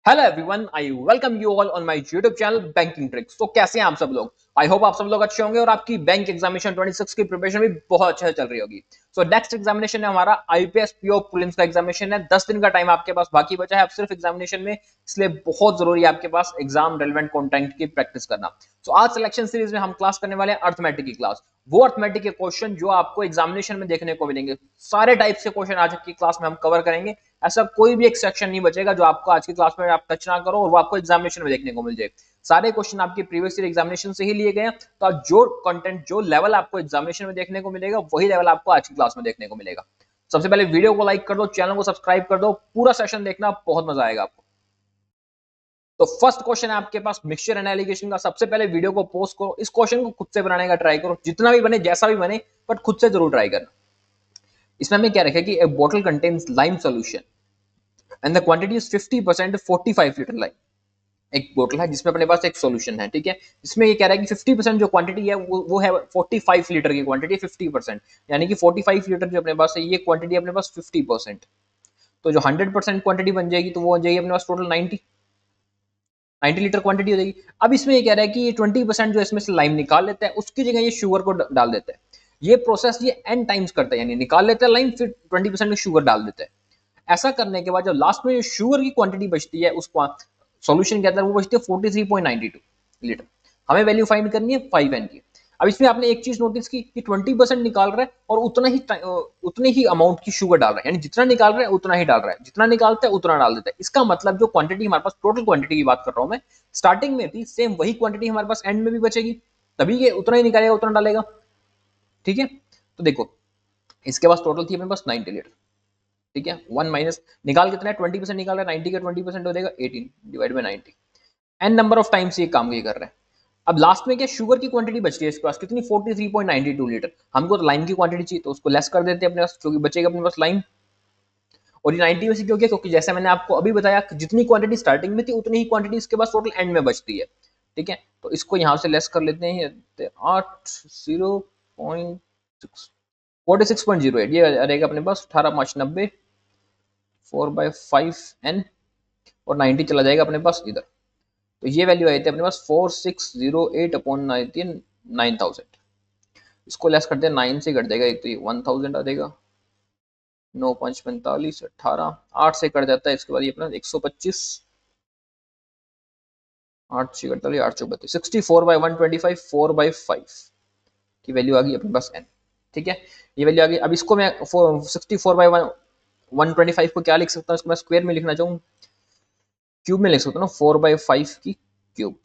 Hello everyone, I welcome you all on my YouTube channel banking tricks. तो कैसे हैं आप सब लोग? आई होप आप सब लोग अच्छे होंगे और आपकी बैंक एग्जामिनेशन 26 की प्रिपरेशन भी बहुत अच्छे से चल रही होगी। सो नेक्स्ट एग्जामिनेशन है हमारा आईपीएस पीओ प्रीलिम्स का एग्जामिनेशन है। 10 दिन का टाइम आपके पास बाकी बचा है आप सिर्फ एग्जामिनेशन में, इसलिए बहुत जरूरी है आपके पास एग्जाम रेलेवेंट कंटेंट की प्रैक्टिस करना। सो आज सिलेक्शन सीरीज में हम क्लास करने वाले हैं अर्थमेटिक की क्लास, वो अर्थमेटिक के क्वेश्चन जो आपको एग्जामिनेशन में देखने को मिलेंगे। सारे टाइप के क्वेश्चन आज की क्लास में हम कवर करेंगे। ऐसा कोई भी एक सेक्शन नहीं बचेगा जो आपको आज की क्लास में आप टच ना करो और वो आपको एग्जामिनेशन में देखने को मिल जाए। सारे क्वेश्चन आपके प्रीवियस ईयर एग्जामिनेशन से ही लिए गए हैं, तो जो कंटेंट जो लेवल आपको एग्जामिनेशन में देखने को मिलेगा वही लेवल आपको आज की क्लास में देखने को मिलेगा। सबसे पहले वीडियो को लाइक कर दो, चैनल को सब्सक्राइब कर दो, पूरा सेशन देखना, बहुत मजा आएगा आपको। तो फर्स्ट क्वेश्चन है आपके पास मिक्सचर एंड एलिगेशन का। सबसे पहले वीडियो को पॉज करो, इस क्वेश्चन को खुद से बनाने का ट्राई करो, जितना भी बने जैसा भी बने, बट खुद से जरूर ट्राई करना। इसमें हमें क्या रखा कि a bottle contains lime solution and the quantity is 50% 45 litre lime. एक बोतल है जिसमें अपने पास एक सॉल्यूशन है, ठीक है। इसमें ये कह रहा है कि 50% जो क्वांटिटी है वो है 45 लीटर की क्वांटिटी, 50% यानी कि 45 लीटर जो अपने पास है ये क्वांटिटी अपने पास 50%। तो जो 100% क्वांटिटी बन जाएगी तो वो हो जाएगी अपने पास टोटल 90 लीटर क्वांटिटी हो जाएगी। अब इसमें ये कह रहा है कि 20% जो इसमें से लाइम निकाल लेता है उसकी जगह ये शुगर को डाल देता है। ये प्रोसेस ये n टाइम्स करता है, यानी निकाल लेता है लाइम, फिर 20% में शुगर डाल देता है। ऐसा करने के बाद जब लास्ट में शुगर की क्वांटिटी बचती है उस सॉल्यूशन के अंदर, वो बचती है 43.92 लीटर। हमें वैल्यू फाइंड करनी है 5n की। अब इसमें आपने एक चीज नोटिस की कि 20% निकाल रहा है और उतने ही अमाउंट की शुगर डाल रहा है, यानी जितना निकाल रहा है उतना ही डाल रहा है, जितना निकालता है उतना डाल देता है। इसका मतलब जो क्वांटिटी हमारे पास टोटल क्वांटिटी की बात कर रहा हूं मैं, स्टार्टिंग में थी सेम वही क्वांटिटी हमारे पास एंड में भी बचेगी, तभी ये उतना ही निकालेगा उतना डालेगा, ठीक है। तो देखो इसके पास टोटल थी अपने पास 90 लीटर, ठीक है। 1 माइनस निकाल कितना है, 20% निकाल रहा है, 90 का 20% हो जाएगा 18 divide by 90। N number of times ये काम ये कर रहा है। अब लास्ट में क्या शुगर की क्वांटिटी बच रही है इसके पास कितनी, 43.92 लीटर। हमको तो लाइम की क्वांटिटी चाहिए तो उसको लेस कर देते हैं अपने पास, क्योंकि बचेगा अपने पास लाइम। और ये 90 में से क्यों किया, क्योंकि जैसे मैंने आपको अभी बताया जितनी क्वांटिटी स्टार्टिंग में थी उतनी ही क्वांटिटी इसके पास टोटल एंड में बचती है, ठीक है। तो इसको यहां से लेस कर लेते हैं, 8 46.08 ये रहेगा अपने पास 18 5 90 4/5n और 90 चला जाएगा अपने पास इधर। तो ये वैल्यू आई थी अपने पास 4608 अपॉन 9000। इसको लेस करते हैं 9 से कट जाएगा, एक तो ये 1000 आ जाएगा, 9 5 45 18 8 से कट जाता है, इसके बाद ये अपना 125 8 से 48 8 32 64/125 4/5 की वैल्यू आ गई अपने पास n, ठीक है। ये वैल्यू आ गई। अब इसको मैं 64/125 को क्या लिख सकता हूँ, इसको मैं स्क्वायर में लिखना चाहूँ, क्यूब में लिख सकता हूँ ना, 4/5 की क्यूब,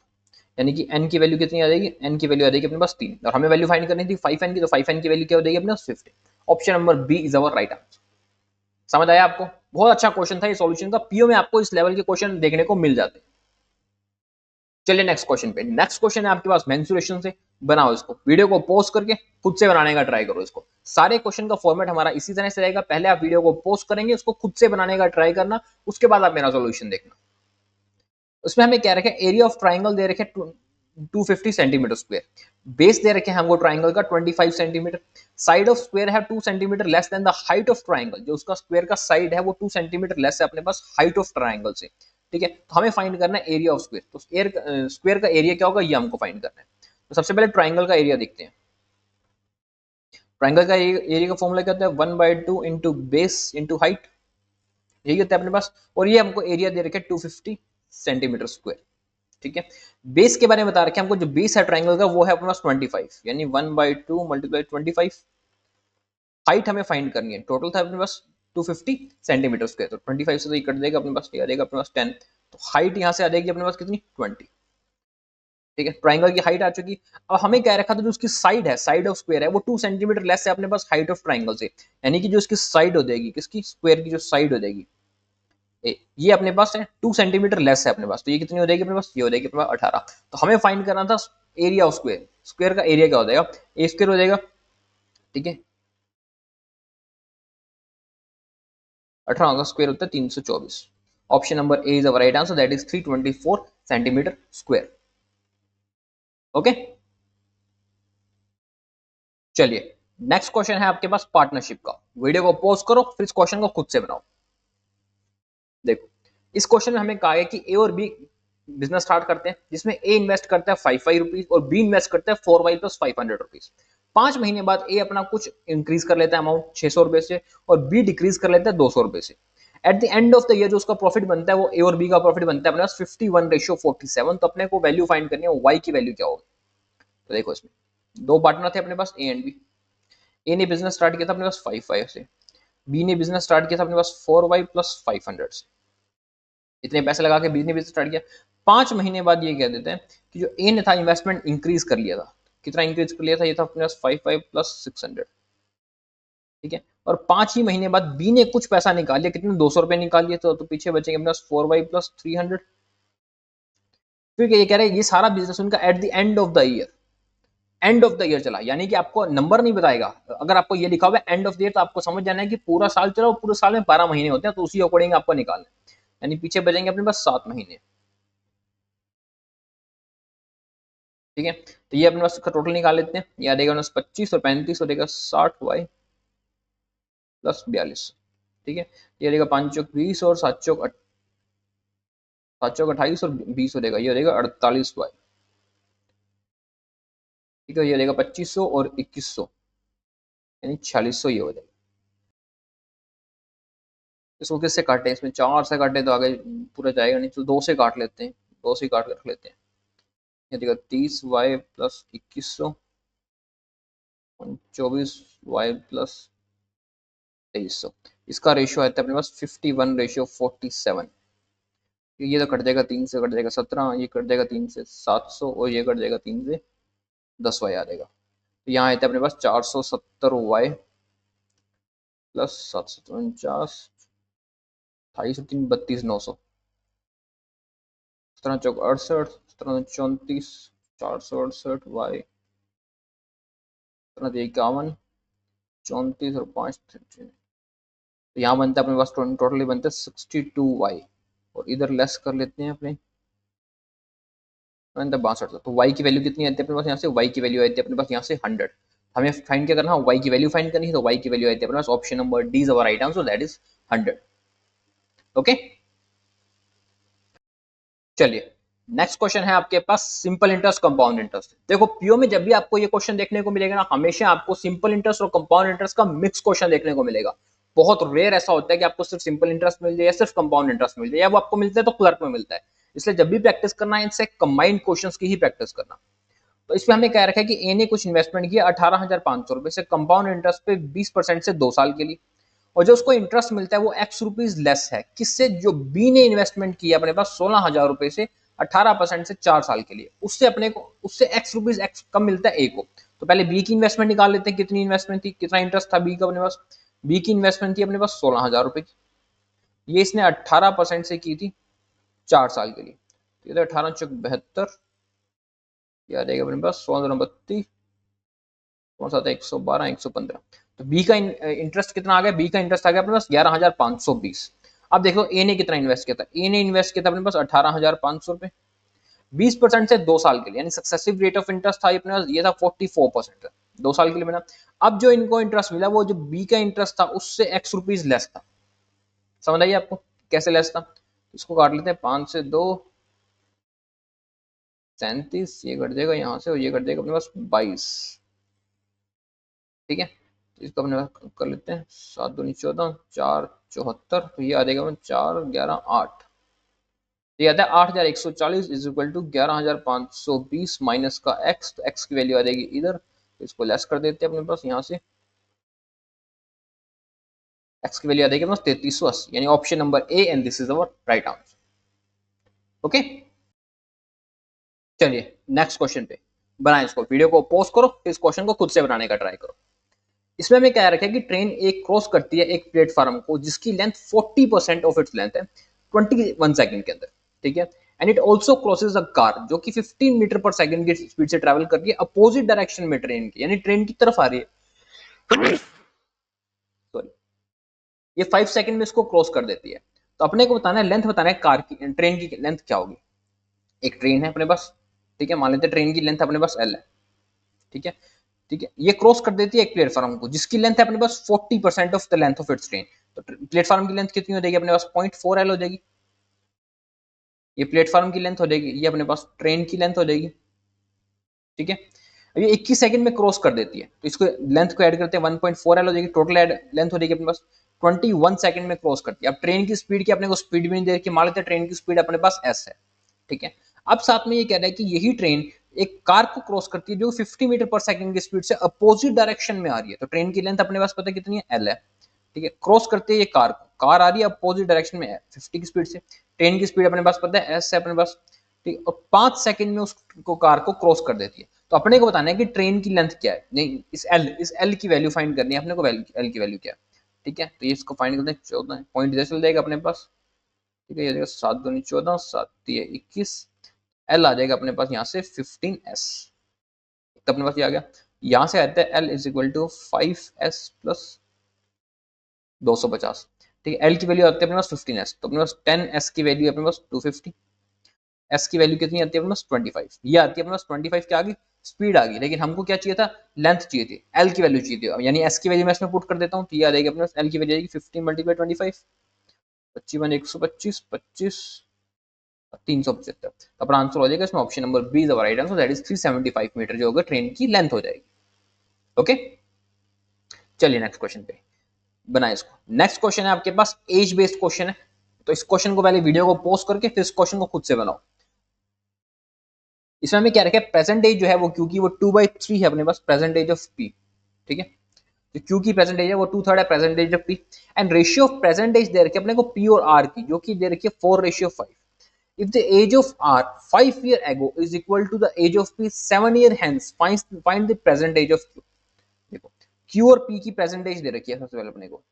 यानी कि n की वैल्यू कितनी आ जाएगी, n की वैल्यू आ जाएगी अपने पास 3, और हमें वैल्यू फाइंड करनी थी 5n की, तो 5n की वैल्यू क्या हो जाएगी अपने पास 50। Option number B is our right answer. समझ आया आपको? बहुत अच्छा क्वेश्चन था ये सॉल्यूशन का, पीओ में आपको इस लेवल के क्वेश्चन देखने को मिल जाते हैं। चलिए नेक्स्ट क्वेश्चन पे। नेक्स्ट क्वेश्चन है आपके पास मेंसुरेशन से। बनाओ इसको, वीडियो को पॉज करके खुद से बनाने का ट्राई करो इसको। सारे क्वेश्चन का फॉर्मेट हमारा इसी तरह से रहेगा, पहले आप वीडियो को पॉज करेंगे, उसको खुद से बनाने का ट्राई करना, उसके बाद आप मेरा सॉल्यूशन देखना। उसमें हमें क्या रखे, एरिया ऑफ ट्राइंगल दे रखे 250 सेंटीमीटर स्क्वायर, बेस दे रखे हमको ट्राइंगल का 25 सेंटीमीटर, साइड ऑफ स्क्वायर है 2 centimetre less than the height of triangle, जो उसका स्क्वायर का साइड है वो 2 सेंटीमीटर लेस है अपने पास हाइट ऑफ ट्राइंगल से, ठीक है। तो हमें फाइंड करना है एरिया ऑफ स्क्वायर। तो स्क्वायर का एरिया क्या होगा ये हमको फाइंड करना है। तो सबसे पहले ट्राइंगल का एरिया देखते हैं। ट्राइंगल का एरिया का फॉर्मूला क्या होता है, 1/2 इंटू बेस इंटू हाइट, यही होता है अपने पास। और ये हमको एरिया दे रखे 250 सेंटीमीटर स्क्वायर, ठीक है। बेस के बारे में बता रखे हमको, जो बेस है ट्राइंगल का वो है अपने पास 25, यानी 1/2 मल्टीप्लाई 25। हाइट हमें फाइंड करनी है, टोटल था अपने पास 250 सेंटीमीटर स्क्वायर, तो 25 से तो ये कट देगा अपने पास, आ जाएगा अपने पास 10। तो हाइट यहाँ से आ जाएगी अपने पास कितनी, 20, ठीक है। ट्राइंगल की हाइट आ चुकी। अब हमें क्या रखा था, जो उसकी साइड है, साइड ऑफ स्क्वायर है वो 2 सेंटीमीटर लेस है अपने पास हाइट ऑफ ट्राइंगल से, यानी कि जो इसकी साइड हो जाएगी, किसकी, स्क्वायर की जो साइड हो जाएगी ये अपने पास है 2 सेंटीमीटर लेस है अपने पास, तो ये कितनी हो जाएगी अपने पास, ये हो जाएगी अपने पास 18। तो हमें फाइंड करना था एरिया ऑफ स्क्वायर। स्क्वायर का एरिया क्या हो जाएगा, ए स्क्वायर हो जाएगा, ठीक है। 18 का स्क्वायर होता है 324। Option number A is our right answer, that is 324 centimetre square. Okay, चलिए नेक्स्ट क्वेश्चन है आपके पास पार्टनरशिप का। वीडियो को पॉज करो, फिर इस क्वेश्चन को खुद से बनाओ। देखो इस क्वेश्चन में हमें कहा है कि ए और बी बिजनेस स्टार्ट करते हैं, जिसमें ए इन्वेस्ट करता है 5 रुपीज और बी इन्वेस्ट करता है 4 वाई प्लस 500 रुपीज। 5 महीने बाद ए अपना कुछ इंक्रीज कर लेता है अमाउंट 600 रुपए से, और बी डिक्रीज कर लेता है 200 रुपए से। Eight the end of the year जो उसका प्रॉफिट बनता है वो ए और बी का प्रॉफिट बनता है अपने पास 51:47। तो अपने को वैल्यू फाइंड करनी है, वाई की वैल्यू क्या होगी। तो देखो इसमें दो पार्टनर थे अपने पास, ए एंड बी। ए ने बिजनेस स्टार्ट किया था अपने पास 5 से, बी ने बिजनेस स्टार्ट किया था अपने पास 4 वाई प्लस 500 से। इतने पैसे लगा के बी ने बिजनेस स्टार्ट किया। 5 महीने बाद ये कह देते हैं कि जो ए ने था इन्वेस्टमेंट इंक्रीज कर लिया था। कितना इंक्रीज कर लिया था, ये था अपने पास 5 प्लस 600। ठीक है, और 5 ही महीने बाद बी ने कुछ पैसा निकाल लिया, कितने 200 रुपए निकाल लिए, तो पीछे बचेंगे अपने पास 4 वाई प्लस 300। फिर ये कह रहे हैं ये सारा बिजनेस उनका eight the end of the year, and of the year चला, यानी कि आपको नंबर नहीं बताएगा। अगर आपको ये लिखा हुआ है एंड ऑफ द ईयर तो आपको समझ जाना है कि पूरा साल चला और पूरे साल में 12 महीने होते हैं, तो उसी अकॉर्डिंग आपको निकालना है। यानी पीछे बचेंगे अपने पास 7 महीने। ठीक है, तो ये अपने पास इसका टोटल निकाल लेते हैं। ये आ जाएगा 25 और 35 हो जाएगा 60 वाई प्लस 42। ठीक है, ये रहेगा 5 चौक 20 और 7 चौक 28 और 20 हो जाएगा, ये हो जाएगा 48 वाई। ठीक है, ये रहेगा 2500 और 2100 यानी 4600 ये हो जाएगा। इसको किससे काटे, इसमें 4 से काटे तो आगे पूरा जाएगा नहीं, तो 2 से काट लेते हैं, 2 से काट कर रख लेते हैं। ये देखो 30 वाई प्लस 2100, 24 वाई प्लस 2300। इसका रेशियो आता है अपने पास 51:47। ये तो कट जाएगा, 3 से कट जाएगा 17, ये कट जाएगा 3 से 700 और ये कट जाएगा 3 से 10 वाई आ जाएगा। तो यहाँ आता है अपने पास 470 वाई प्लस 749, 28 3 32 900, 17 चौक 68, 17 34, 468 वाई, 17 51, 34 और 5 13। तो यहाँ बनता है अपने पास टोटली बनता है 62 वाई, और इधर लेस कर लेते हैं अपने 62। तो वाई की वैल्यू कितनी आती है अपने पास, यहाँ से वाई की वैल्यू आती है अपने पास यहाँ से 100। हमें फाइंड क्या करना है, वाई की वैल्यू फाइंड करनी है, तो वाई की वैल्यू आती है अपने पास option number D is our right answer, that is 100। Okay, चलिए नेक्स्ट क्वेश्चन है आपके पास सिंपल इंटरेस्ट कंपाउंड इंटरेस्ट। देखो पीओ में जब भी आपको ये क्वेश्चन देखने को मिलेगा ना, हमेशा आपको सिंपल इंटरेस्ट और कंपाउंड इंटरेस्ट का मिक्स क्वेश्चन देखने को मिलेगा। बहुत रेयर ऐसा होता है कि आपको सिर्फ सिंपल इंटरेस्ट मिल जाए या सिर्फ कंपाउंड इंटरेस्ट मिल जाए, या वो आपको मिलता है तो क्लर्क में मिलता है। इसलिए जब भी प्रैक्टिस करना है इनसे कंबाइंड क्वेश्चंस की ही प्रैक्टिस करना। तो इसमें हमें कह रखा है कि ए ने कुछ इन्वेस्टमेंट किया 18,500 रुपए से, कंपाउंड इंटरेस्ट पे 20% से 2 साल के लिए, और जो उसको इंटरेस्ट मिलता है वो एक्स रुपीज लेस है किससे, जो बी ने इन्वेस्टमेंट किया अपने पास 16,000 रुपए से 18% से 4 साल के लिए, उससे अपने को उससे एक्स रुपीज एक्स कम मिलता है ए को। तो पहले बी की इन्वेस्टमेंट निकाल लेते हैं, कितनी इन्वेस्टमेंट थी, कितना इंटरेस्ट था बी का अपने पास। बी की इन्वेस्टमेंट थी अपने पास 16,000 रुपए की, ये इसने 18% से की थी 4 साल के लिए। तो ये 18 चौक 72, ये आ जाएगा अपने पास 16 कौन सा था 112 115। तो बी का इंटरेस्ट कितना आ गया, बी का इंटरेस्ट आ गया अपने पास 11,520। अब देखो ए ने कितना इन्वेस्ट किया था, ए ने इन्वेस्ट किया था अपने पास 18,500 रुपए, 20% से 2 साल के लिए, यानी सक्सेसिव रेट ऑफ इंटरेस्ट था अपने पास, ये था 44%, 2 साल के लिए बना। अब जो इनको इंटरेस्ट मिला वो जो बी का इंटरेस्ट था उससे एक्स रुपीज लेस था। समझ आइए आपको कैसे लेस था, इसको काट लेते हैं, 5 से 2 37, ये कट जाएगा यहाँ से और ये कट जाएगा अपने पास 22। ठीक है, इसको अपने कर लेते हैं, 7 दूनी 14, 4 74, तो ये आ जाएगा 4 11 8, ये आता है 8,140 इज इक्वल टू 11,520 माइनस का एक्स, तो एक्स की वैल्यू आ जाएगी इधर, तो इसको लेस कर देते हैं अपने पास यहाँ से, एक्स की वैल्यू आ जाएगी अपने पास 3380, यानी option number A and this is our right answer. Okay, चलिए नेक्स्ट क्वेश्चन पे बनाए, इसको वीडियो को पॉज करो, इस क्वेश्चन को खुद से बनाने का ट्राई करो। इसमें हमें क्या रखा है कि ट्रेन एक क्रॉस करती है एक प्लेटफॉर्म को जिसकी लेंथ 40% ऑफ इट्स लेंथ है 21 सेकंड के अंदर। ठीक है, and it also crosses a car जो कि 15 मीटर पर सेकंड की स्पीड से ट्रैवल कर रही है अपोजिट डायरेक्शन में ट्रेन की, यानी ट्रेन की तरफ आ रही है। सॉरी, ये 5 सेकंड में इसको क्रॉस कर देती है। तो अपने को बताना है, लेंथ बताना है कार की, ट्रेन की लेंथ क्या होगी। एक ट्रेन है अपने पास, ठीक है, मान लेते हैं ट्रेन की लेंथ अपने पास एल है। ठीक है, ठीक है, ये क्रॉस कर देती है एक प्लेटफॉर्म को जिसकी लेंथ है अपने पास 40% of the length of its train. तो प्लेटफॉर्म की लेंथ कितनी हो जाएगी अपने पास 0.4 एल हो जाएगी। ये प्लेटफॉर्म की लेंथ हो जाएगी, ये अपने पास ट्रेन की लेंथ हो जाएगी, ठीक है। अब ये 21 सेकंड में क्रॉस कर देती है, तो इसको लेंथ को ऐड करते हैं 1.4 L हो जाएगी, टोटल लेंथ हो जाएगी अपने पास 21 सेकंड में क्रॉस करती है। अब ट्रेन की स्पीड की अपने को स्पीड भी नहीं दे रखी, मान लेते हैं ट्रेन की स्पीड अपने पास s है, ठीक है। अब साथ में ये कह रहा है कि यही ट्रेन एक कार को क्रॉस करती है जो 50 मीटर पर सेकंड की स्पीड से अपोजिट डायरेक्शन में आ रही है, तो ट्रेन की लेंथ अपने पास पता है कितनी है, l है, ठीक है। क्रॉस करते हैं ये कार को, कार आ रही है अपोजिट डायरेक्शन में 50 की स्पीड से, ट्रेन की स्पीड अपने पास पता है s है अपने पास, ठीक है, और 5 सेकंड में उसको कार को क्रॉस कर देती है। तो अपने को बताना है कि ट्रेन की लेंथ क्या है, नहीं इस एल की वैल्यू फाइंड करनी है अपने को, एल की वैल्यू क्या है, ठीक है। तो ये इसको फाइंड करते हैं, 14 पॉइंट इधर चल जाएगा अपने पास, ठीक है, ये 7 दूनी 14, 7 21, एल आ जाएगा अपने पास यहाँ से 15s, तो अपने पास ये आ गया। यहाँ से आता है L is equal to 5s plus 250, ठीक है। एल की वैल्यू आती है अपने पास 15s, तो अपने पास 10s की वैल्यू अपने पास 250, एस की वैल्यू कितनी आती है अपने पास 25, ये आती है अपने पास 25 क्या आ गई, स्पीड आ गई, लेकिन हमको क्या चाहिए था, लेंथ चाहिए थी, एल की वैल्यू चाहिए थी, यानी एस की वैल्यू मैं इसमें पुट कर देता हूँ, तो ये आ जाएगी अपने पास एल की वैल्यू आएगी 15 × 25, 55 125 25 375, तो अपना आंसर हो जाएगा इसमें option number B is the right answer, that is 375 metre जो होगा ट्रेन की लेंथ हो जाएगी। ओके, चलिए नेक्स्ट क्वेश्चन पे बनाए इसको। नेक्स्ट क्वेश्चन है आपके पास एज बेस्ड क्वेश्चन है, तो इस क्वेश्चन को पहले वीडियो को पॉज करके फिर इस क्वेश्चन को खुद से बनाओ। इसमें हमें क्या रखा है, प्रेजेंट एज जो है वो क्योंकि वो 2/3 है अपने पास प्रेजेंट एज ऑफ पी, ठीक है, तो क्यू की प्रेजेंट एज है वो 2/3 है present age of P, and ratio of present age दे रखी है अपने को पी और आर की, जो कि दे रखी है 4:5। If the age of R 5 year ago is equal to the age of P 7 year hence, find the present age of Q. देखो क्यू और पी की प्रेजेंट एज दे रखी है सबसे पहले अपने को,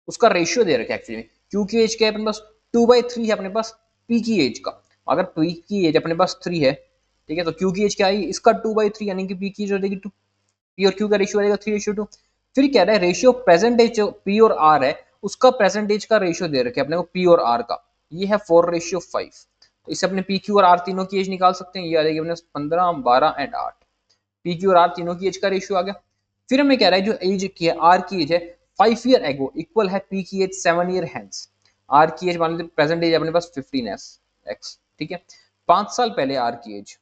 उसका रेशियो दे रखा है एक्चुअली, क्यू की एज क्या है अपने पास 2/3 है अपने पास पी की एज का, अगर पी की एज अपने पास 3 है, ठीक है, तो क्यू की एज क्या आई इसका 2/3, यानी कि पी की एज हो जाएगी 2, पी और क्यू का रेशियो आएगा 3:2। फिर क्या है, रेशियो प्रेजेंट एज जो पी और आर है उसका प्रेजेंट एज का रेशियो दे रखे अपने को पी और आर का, ये है 4:5, तो इससे अपने पी क्यू और आर तीनों की एज निकाल सकते हैं, ये आ जाएगी अपने 15 12 एंड 8, पी क्यू और आर तीनों की एज का रेशियो आ गया। फिर हमें कह रहा है जो एज की है आर की एज है 5 year ago इक्वल है पी की एज 7 year hence, आर की एज मान लेते प्रेजेंट एज अपने पास 15s x, ठीक है, 5 साल पहले आर की एज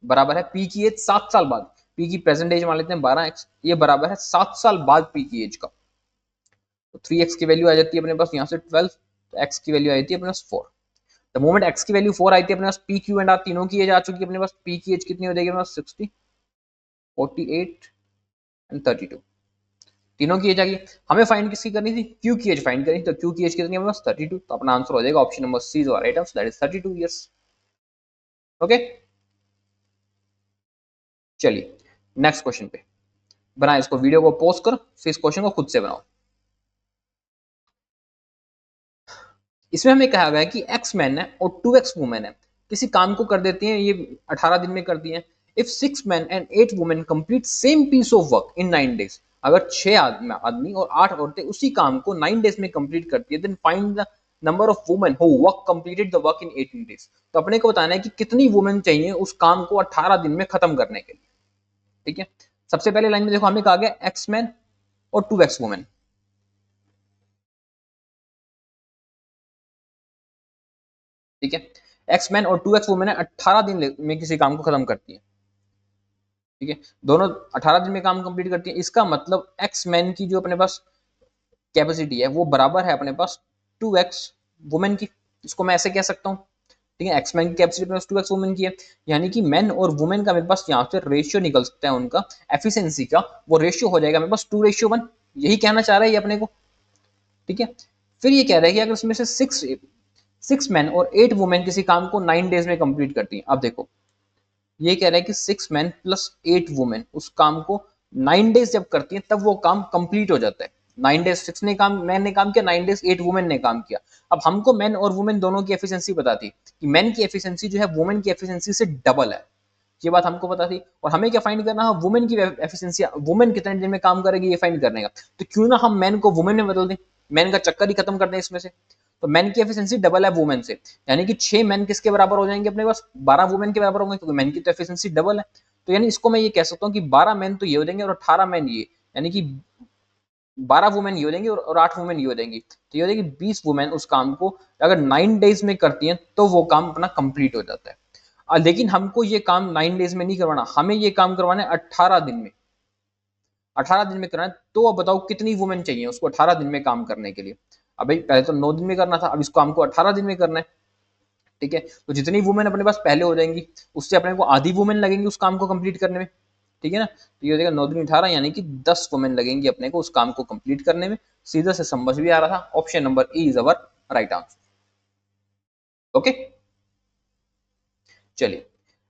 बराबर है पी की एज 7 साल बाद, पी की प्रेजेंट एज मान लेते हैं 12x, ये बराबर है 7 साल बाद पी की एज का, तो 3x की वैल्यू आ जाती है अपने पास यहाँ से 12, तो x की वैल्यू आई थी अपने पास 4। द मोमेंट x की वैल्यू 4 आई थी अपने पास पी क्यू एंड आर तीनों की एज आ चुकी है अपने पास, पी की एज कितनी हो जाएगी अपने पास 60 48 एंड 32, तीनों की एज आ गई। हमें फाइंड किसकी करनी थी, क्यू की एज फाइंड करनी, तो क्यू की एज कितनी है बस 32, तो अपना आंसर हो जाएगा option number C is right answer, that is 32 years. Okay, चलिए नेक्स्ट क्वेश्चन पे बनाए इसको, वीडियो को पॉज कर फिर इस क्वेश्चन को खुद से बनाओ। इसमें हमें कहा गया है कि एक्स मैन है और 2x वुमेन है, किसी काम को कर देती हैं, ये 18 दिन में कर दिए हैं। If 6 men and 8 women complete same piece of work in 9 days, अगर 6 आदमी और 8 औरतें उसी काम को 9 days में कंप्लीट करती है, then find the number of women who work completed the work in 18 days, तो अपने को बताना है कि कितनी वुमेन चाहिए उस काम को 18 दिन में खत्म करने के लिए, ठीक है। सबसे पहले लाइन में देखो हमें कहा गया एक्स मैन और 2x वुमेन, ठीक है, एक्स मैन और 2x वुमेन 18 दिन में किसी काम को खत्म करती है, ठीक है, दोनों 18 दिन में काम कंप्लीट करती है। इसका मतलब एक्स मैन की जो अपने पास कैपेसिटी है वो बराबर है अपने पास 2x वुमेन की, इसको मैं ऐसे कह सकता हूँ, ठीक है, एक्स मैन की कैपेसिटी प्लस 2x वुमेन की है, यानी कि मैन और वुमेन का मेरे पास यहाँ से रेशियो निकल सकता है उनका एफिशिएंसी का, वो रेशियो हो जाएगा मेरे पास 2:1, यही कहना चाह रहा है ये अपने को, ठीक है। फिर ये कह रहा है कि अगर उसमें से 6 मैन और 8 वुमेन किसी काम को 9 डेज में कंप्लीट करती हैं, अब देखो ये कह रहा है कि 6 मैन प्लस 8 वुमेन उस काम को 9 डेज जब करती हैं तब वो काम कंप्लीट हो जाता है। 9 डेज 6 ने काम, मैन ने काम किया, 9 डेज 8 वुमेन ने काम किया। अब हमको मैन और वुमेन दोनों की एफिशिएंसी पता थी कि मैन की एफिशिएंसी जो है वुमेन की एफिशिएंसी से डबल है, ये बात हमको पता थी, और हमें क्या फाइंड करना है, वुमेन की एफिशिएंसी, वुमेन कितने दिन में काम करेगी ये फाइंड करने का, तो क्यों ना हम मैन को वुमेन में बदल दें, मैन का चक्कर ही खत्म कर दें इसमें से, तो मैन की एफिशिएंसी डबल है वुमेन से, यानी कि 6 मैन किसके बराबर हो जाएंगे अपने पास, 12 वुमेन के बराबर होंगे, क्योंकि मैन की तो एफिशिएंसी डबल है, तो यानी इसको मैं ये कह सकता हूँ कि 12 मैन तो ये हो जाएंगे और 18 मैन ये, यानी कि 12 वुमेन ये हो जाएंगी और 8 वुमेन ये हो जाएंगी, तो ये हो जाएगी 20 वुमेन उस काम को अगर 9 डेज में करती हैं तो वो काम अपना कंप्लीट हो जाता है। लेकिन हमको ये काम 9 डेज में नहीं करवाना, हमें ये काम करवाना है 18 दिन में। 18 दिन में करना है, तो अब बताओ कितनी वुमेन चाहिए उसको 18 दिन में काम करने के लिए। अब भाई पहले तो 9 दिन में करना था, अब इसको हमको 18 दिन में करना है। ठीक है, तो जितनी वुमेन अपने पास पहले हो जाएंगी उससे अपने को आधी वुमेन लगेंगी उस काम को कंप्लीट करने में। ठीक है ना, तो ये हो जाएगा 9 दूनी 18 यानी कि 10 वुमेन लगेंगी अपने को उस काम को कंप्लीट करने में। सीधा से समझ भी आ रहा था, option number E is our right answer. Okay, चलिए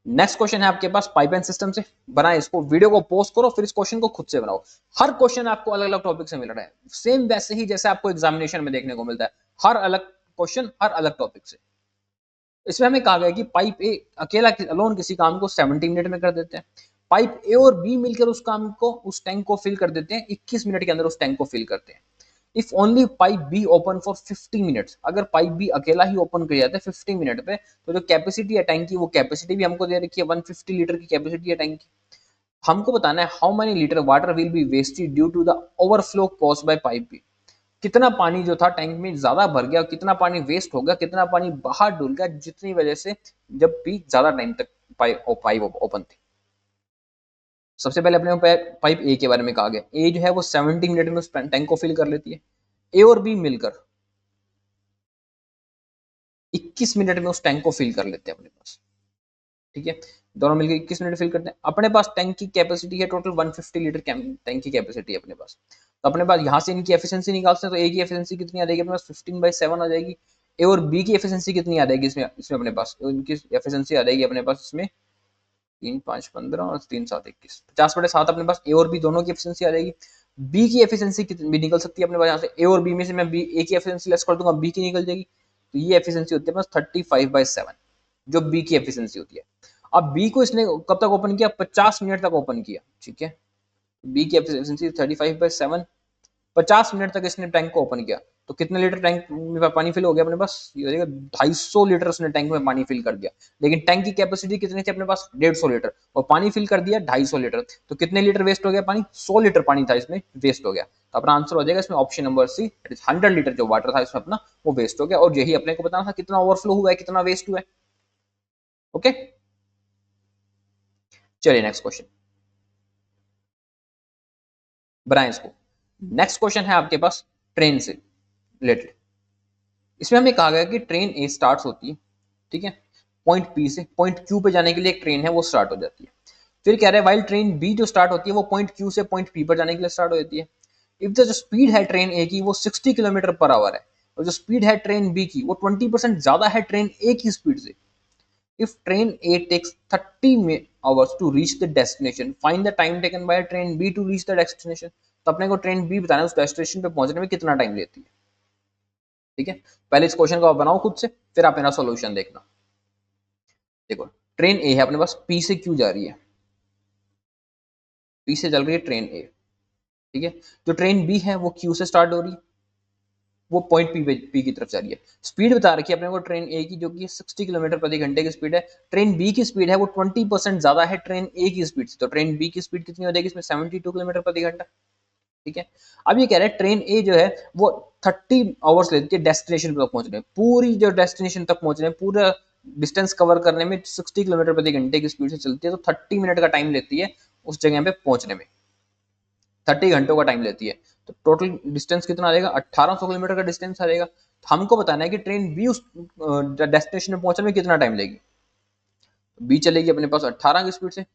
नेक्स्ट क्वेश्चन है आपके पास पाइप एंड सिस्टम से। बनाए इसको, वीडियो को पोस्ट करो फिर इस क्वेश्चन को खुद से बनाओ। हर क्वेश्चन आपको अलग अलग टॉपिक से मिल रहा है, सेम वैसे ही जैसे आपको एग्जामिनेशन में देखने को मिलता है, हर अलग क्वेश्चन हर अलग टॉपिक से। इसमें हमें कहा गया कि पाइप ए अकेला अलोन किसी काम को 70 मिनट में कर देते हैं, पाइप ए और बी मिलकर उस काम को उस टैंक को फिल कर देते हैं 21 मिनट के अंदर उस टैंक को फिल करते हैं। If only pipe be open for 50 minutes, अगर पाइप बी अकेला ही ओपन किया जाता है 50 मिनट पे, तो जो कैपेसिटी है टैंक की वो कैपेसिटी भी हमको दे रखी है 150 लीटर की कैपेसिटी है टैंक की। हमको बताना है how many litre water will be wasted due to the overflow caused by pipe B. कितना पानी जो था टैंक में ज्यादा भर गया, कितना पानी वेस्ट हो गया, कितना पानी बाहर डुल गया जितनी वजह से जब भी ज्यादा टाइम तक पाइप ओपन थी। सबसे पहले अपने पाइप ए के बारे में कहा गया, ए जो है वो 70 मिनट में उस टैंक को फिल कर लेती है। ए और बी मिलकर 21 मिनट में उस टैंक को फिल कर लेते हैं अपने पास। ठीक है, दोनों मिलकर 21 मिनट फिल करते हैं। अपने पास टैंक की कैपेसिटी है टोटल 150 लीटर टैंक की कैपेसिटी है अपने पास। तो अपने पास यहाँ से इनकी एफिशिएंसी निकालते हैं, तो ए की एफिशिएंसी कितनी आ जाएगी अपने पास 15/7 आ जाएगी। ए और बी की एफिशिएंसी कितनी आ जाएगी इसमें इसमें अपने पास, इनकी एफिशिएंसी आ जाएगी अपने पास इसमें 3×5=15 और 3×7=21, 50/7 अपने पास ए और बी दोनों की एफिशिएंसी आ जाएगी। बी की एफिशिएंसी कितनी भी निकल सकती है अपने पास, यहाँ से ए और बी में से मैं बी ए की एफिशिएंसी लेस कर दूंगा, बी की निकल जाएगी। तो ये एफिशिएंसी होती है अपने पास 35/7 जो बी की एफिशिएंसी होती है। अब बी को इसने कब तक ओपन किया, 50 मिनट तक ओपन किया। ठीक है, बी की एफिशिएंसी 35/7, 50 मिनट तक इसने टैंक को ओपन किया, तो कितने लीटर टैंक में पानी फिल हो गया अपने पास, ये हो जाएगा 250 लीटर उसने टैंक में पानी फिल कर दिया। लेकिन टैंक की कैपेसिटी कितनी थी अपने पास 150 लीटर, और पानी फिल कर दिया 250 लीटर, तो कितने लीटर वेस्ट हो गया पानी, 100 लीटर पानी था इसमें वेस्ट हो गया। तो अपना आंसर हो जाएगा इसमें ऑप्शन नंबर सी, 100 लीटर जो वाटर था इसमें अपना वो वेस्ट हो गया। और यही अपने को बताना था कितना ओवरफ्लो हुआ है कितना वेस्ट हुआ है। ओके, चलिए नेक्स्ट क्वेश्चन बनाए इसको। नेक्स्ट क्वेश्चन है आपके पास ट्रेन से रिलेटेड। इसमें हमें कहा गया कि ट्रेन ए स्टार्ट होती है, ठीक है, पॉइंट पी से पॉइंट क्यू पे जाने के लिए एक ट्रेन है वो स्टार्ट हो जाती है। फिर कह रहे हैं वाइल ट्रेन बी जो स्टार्ट होती है वो पॉइंट क्यू से पॉइंट पी पर जाने के लिए स्टार्ट हो जाती है। इफ द जो स्पीड है ट्रेन ए की वो 60 किलोमीटर पर आवर है, और जो स्पीड है ट्रेन बी की वो 20% ज्यादा है ट्रेन ए की स्पीड से। If train A takes 30 hours to reach the destination, find the time taken by train B to reach the destination। तो अपने को ट्रेन बी बताना है उस डेस्टिनेशन पे पहुंचने में कितना टाइम लेती है। ठीक है, पहले इस क्वेश्चन को आप बनाओ खुद से, फिर आप मेरा सॉल्यूशन देखना। देखो, ट्रेन ए है अपने पास, पी से क्यू जा रही है, पी से चल रही है ट्रेन ए। ठीक है, जो ट्रेन बी है वो क्यू से स्टार्ट हो रही है, वो पॉइंट पी की तरफ जा रही है। स्पीड बता रखी है अपने को ट्रेन ए की जो कि 60 किलोमीटर प्रति घंटे की स्पीड है। ट्रेन बी की स्पीड है वो 20% ज्यादा है ट्रेन ए की स्पीड से, तो ट्रेन बी की स्पीड कितनी हो जाएगी इसमें 72 किलोमीटर प्रति घंटा। ठीक है, अब ये कह रहे हैं ट्रेन ए जो है वो 30 आवर्स लेती है डेस्टिनेशन तक पहुंचने में, पूरी जो डेस्टिनेशन तक पहुंचने में पूरा डिस्टेंस कवर करने में 60 किलोमीटर प्रति घंटे की स्पीड से चलती है, तो 30 मिनट का टाइम लेती है उस जगह पे पहुंचने में, 30 घंटों का टाइम लेती है। तो टोटल डिस्टेंस कितना आ जाएगा, 1800 किलोमीटर का डिस्टेंस आ जाएगा। तो हमको बताना है कि ट्रेन बी उस डेस्टिनेशन में पहुंचने में कितना टाइम लेगी। बी चलेगी अपने पास 18 की स्पीड से,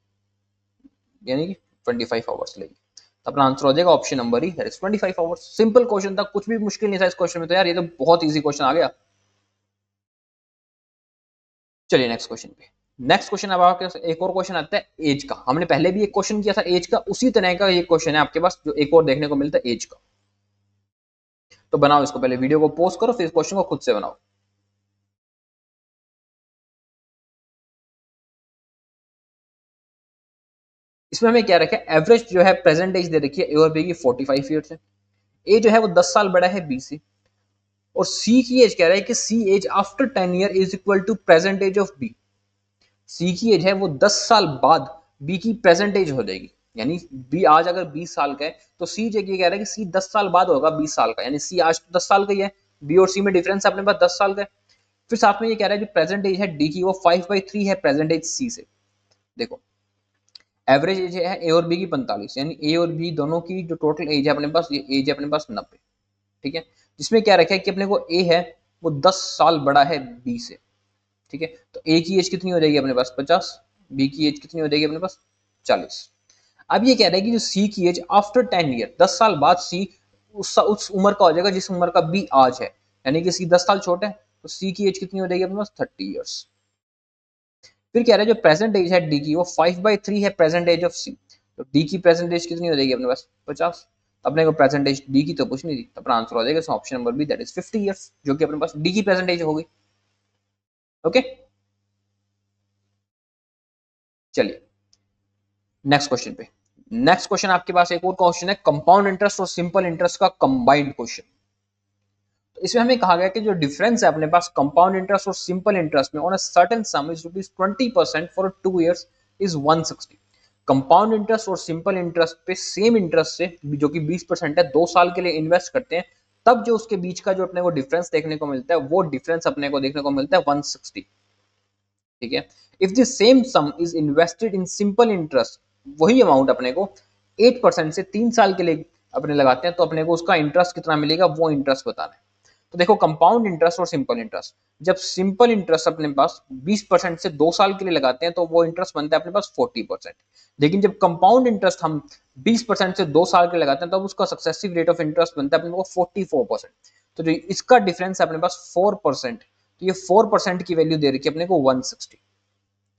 यानी कि 25 आवर्स लेगी। तो अपना आंसर हो जाएगा ऑप्शन नंबर ही, 25 आवर्स। सिंपल क्वेश्चन था, कुछ भी मुश्किल नहीं था इस क्वेश्चन में, तो यार ये तो बहुत इजी क्वेश्चन आ गया। चलिए नेक्स्ट क्वेश्चन पे। नेक्स्ट क्वेश्चन अब आपके पास एक और क्वेश्चन आता है एज का। हमने पहले भी एक क्वेश्चन किया था एज का, उसी तरह का ये क्वेश्चन है आपके पास जो एक और देखने को मिलता है एज का। तो बनाओ इसको, पहले वीडियो को पॉज करो फिर क्वेश्चन को खुद से बनाओ। इसमें हमें क्या रखा है, एवरेज जो है प्रेजेंट एज दे रखी है ए और बी की 45 ईयर्स है। ए जो है वो 10 साल बड़ा है बी से, और सी की एज कह रहा है कि C age after 10 year is equal to present age of B. C की एज है वो 10 साल बाद बी की प्रेजेंट एज हो जाएगी। यानी बी आज अगर 20 साल का है तो सी जो ये कह रहा है कि सी 10 साल बाद होगा 20 साल का, यानी सी आज तो 10 साल का ही है, बी और सी में डिफरेंस अपने पास 10 साल का है। फिर साथ में ये कह रहा है जो प्रेजेंट एज है डी की वो 5/3 है प्रेजेंट एज सी से। देखो एवरेज एज है ए और बी की 45, यानी ए और बी दोनों की जो टोटल एज है अपने पास, ये एज है अपने पास 90, ठीक है। जिसमें क्या रखा है कि अपने को ए है वो 10 साल बड़ा है बी से, ठीक है। तो ए की एज कितनी हो जाएगी अपने पास 50, बी की एज कितनी हो जाएगी अपने पास 40। अब ये कह रहा है कि जो सी की एज आफ्टर 10 ईयर, 10 साल बाद सी उस उम्र का हो जाएगा जिस उम्र का बी आज है, यानी कि सी 10 साल छोटा है, तो सी की एज कितनी हो जाएगी अपने पास 30 ईयर्स। फिर कह रहा है जो प्रेजेंट एज है डी की वो 5/3 है प्रेजेंट एज ऑफ सी, तो डी की प्रेजेंट एज कितनी हो जाएगी अपने पास 50। अपने को प्रेजेंट एज डी की तो पूछ नहीं थी, तो अपना आंसर हो जाएगा option number B that is 50 years, जो कि अपने पास डी की प्रेजेंट एज होगी। ओके चलिए नेक्स्ट क्वेश्चन पे। नेक्स्ट क्वेश्चन आपके पास एक और क्वेश्चन है कंपाउंड इंटरेस्ट और सिंपल इंटरेस्ट का कंबाइंड क्वेश्चन। तो इसमें हमें कहा गया कि जो डिफरेंस है अपने पास कंपाउंड इंटरेस्ट और सिंपल इंटरेस्ट में on a certain some is ₹20% for 2 years is 160। Compound interest और सिंपल इंटरेस्ट पे सेम इंटरेस्ट से जो कि 20% है 2 साल के लिए इन्वेस्ट करते हैं, तब जो उसके बीच का जो अपने को डिफरेंस देखने को मिलता है वो डिफरेंस अपने को देखने को मिलता है 160, ठीक है। If the same some is invested in simple interest, वही अमाउंट अपने को 8% से 3 साल के लिए अपने लगाते हैं, तो अपने को उसका इंटरेस्ट कितना मिलेगा वो इंटरेस्ट बताना है। तो देखो कंपाउंड इंटरेस्ट और सिंपल इंटरेस्ट, जब सिंपल इंटरेस्ट अपने पास 20% से 2 साल के लिए लगाते हैं तो वो इंटरेस्ट बनता है अपने पास 40%। लेकिन जब कंपाउंड इंटरेस्ट हम 20% से 2 साल के लिए लगाते हैं तो उसका सक्सेसिव रेट ऑफ इंटरेस्ट बनता है अपने को 44%। तो जो इसका डिफरेंस है अपने पास 4%, तो ये 4% की वैल्यू दे रखी है अपने को 160,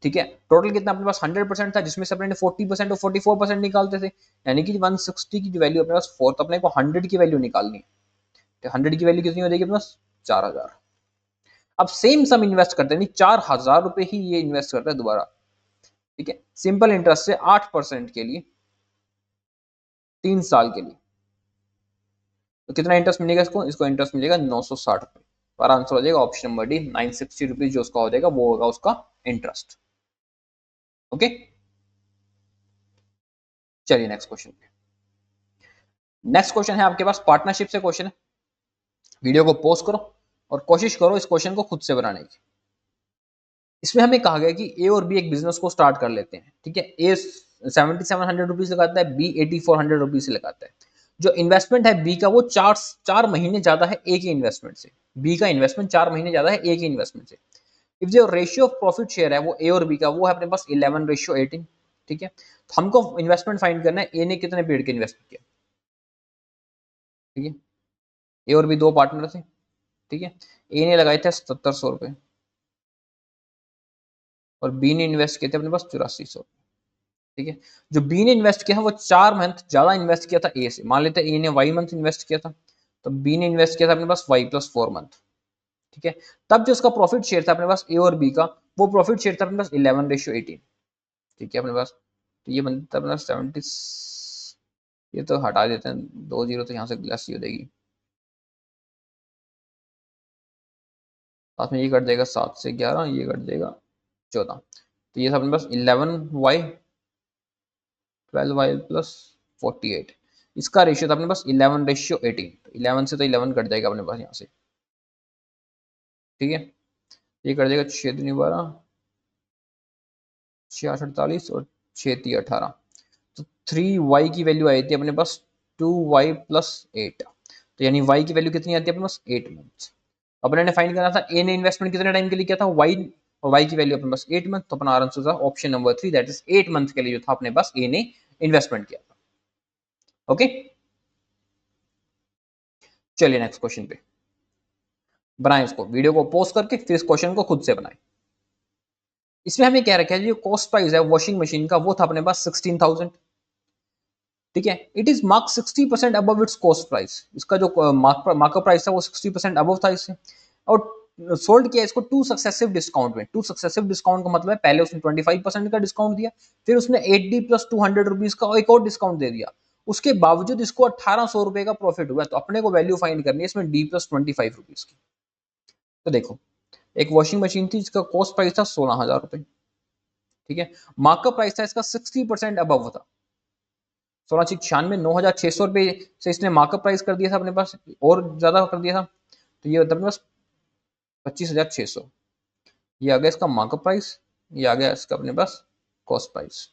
ठीक है। टोटल कितना अपने पास 100% था, जिसमें से अपने 40% और 44% निकालते थे, यानी कि 160 की वैल्यू अपने पास 4, तो अपने को 100 की वैल्यू निकालनी है। तो 100 की वैल्यू कितनी हो जाएगी अपने पास 4000। अब सेम सम इन्वेस्ट करते हैं, 4000 रुपए ही ये इन्वेस्ट करता है दोबारा, ठीक है, सिंपल इंटरेस्ट से 8% के लिए 3 साल के लिए। तो कितना इंटरेस्ट मिलेगा इसको, इसको इंटरेस्ट मिलेगा 960 रुपए। तो आंसर हो जाएगा ऑप्शन नंबर डी 960 रुपीज, जो उसका हो जाएगा वो होगा उसका इंटरेस्ट। ओके चलिए नेक्स्ट क्वेश्चन पे। नेक्स्ट क्वेश्चन है आपके पास पार्टनरशिप से क्वेश्चन है। वीडियो को पॉज करो और कोशिश करो इस क्वेश्चन को खुद से बनाने की। इसमें हमें कहा गया कि ए और बी एक बिजनेस को स्टार्ट कर लेते हैं, ठीक है। ए 7700 रुपीज लगाता है, बी 8400 रुपीज से लगाता है। जो इन्वेस्टमेंट है बी का वो चार महीने ज्यादा है ए के इन्वेस्टमेंट से, बी का इन्वेस्टमेंट 4 महीने ज्यादा है ए के इन्वेस्टमेंट से। इफ जो रेशियो ऑफ प्रॉफिट शेयर है वो ए और बी का वो है अपने पास 11:18, ठीक है। तो हमको इन्वेस्टमेंट फाइंड करना है ए ने कितने पीरियड के इन्वेस्ट किया, ठीक है। ए और बी दो पार्टनर थे, ठीक है। ए ने लगाए थे 7700 रुपए और बी ने इन्वेस्ट किए थे अपने पास 8400, ठीक है। जो बी ने इन्वेस्ट किया है वो 4 मंथ ज्यादा इन्वेस्ट किया था ए से, मान लेते हैं ए ने वाई मंथ इन्वेस्ट किया था, तो बी ने इन्वेस्ट किया था अपने पास y+4 मंथ, ठीक है। तब जो उसका प्रॉफिट शेयर था अपने पास ए और बी का, वो प्रॉफिट शेयर था अपने पास 11:18, ठीक है अपने पास। तो ये बनता है अपना 70, ये तो हटा देते हैं, 2 जीरो तो यहाँ से लेस ही हो जाएगी, साथ में ये कट जाएगा 7 से 11, ये कट जाएगा 14, तो ये था अपने पास 11y 12y+48, इसका रेशियो था अपने पास 11:18, तो 11 से तो 11 कट जाएगा अपने पास यहाँ से, ठीक है। ये कट जाएगा 6×2=12, 6×8=48 और 6×3=18, तो 3y की वैल्यू आई थी अपने पास 2y+8, तो यानी y की वैल्यू कितनी आती है अपने पास 8 मंथ। अपने ने फाइंड करना था ए ने इन्वेस्टमेंट कितने टाइम के लिए किया था y, और y की वैल्यू अपने पास 8 मंथ, तो अपना आंसर था option number 3 that is 8 month के लिए जो था अपने पास ए ने इन्वेस्टमेंट किया था। ओके चलिए नेक्स्ट क्वेश्चन पे बनाएं, इसको वीडियो को पॉज करके फिर इस क्वेश्चन को खुद से बनाएं। इसमें हमें क्या रखा है, जो कॉस्ट प्राइस है वॉशिंग मशीन का वो था अपने पास 16,000, ठीक है। It is mark 60% above it's cost price, इसका जो मार्कअप प्राइस था वो 60% अबव था इससे, और सोल्ड किया इसको टू सक्सेसिव डिस्काउंट में। टू सक्सेसिव डिस्काउंट का मतलब है पहले उसने 25% का डिस्काउंट दिया, फिर उसने 80+200 रुपीज का एक और डिस्काउंट दे दिया, उसके बावजूद इसको 1800 रुपए का प्रॉफिट हुआ। तो अपने को वैल्यू फाइंड करनी है इसमें D+25 रुपीज की। तो देखो एक वॉशिंग मशीन थी जिसका कॉस्ट प्राइस था 16,000 रुपए, ठीक है। मार्कअप प्राइस था इसका 60% अबव था, 1696, 9600 रुपये से इसने मार्कअप प्राइस कर दिया था अपने पास, और ज्यादा कर दिया था, तो ये होता है अपने पास 25,600। ये आ गया इसका मार्कअप प्राइस, ये आ गया इसका अपने पास कॉस्ट प्राइस।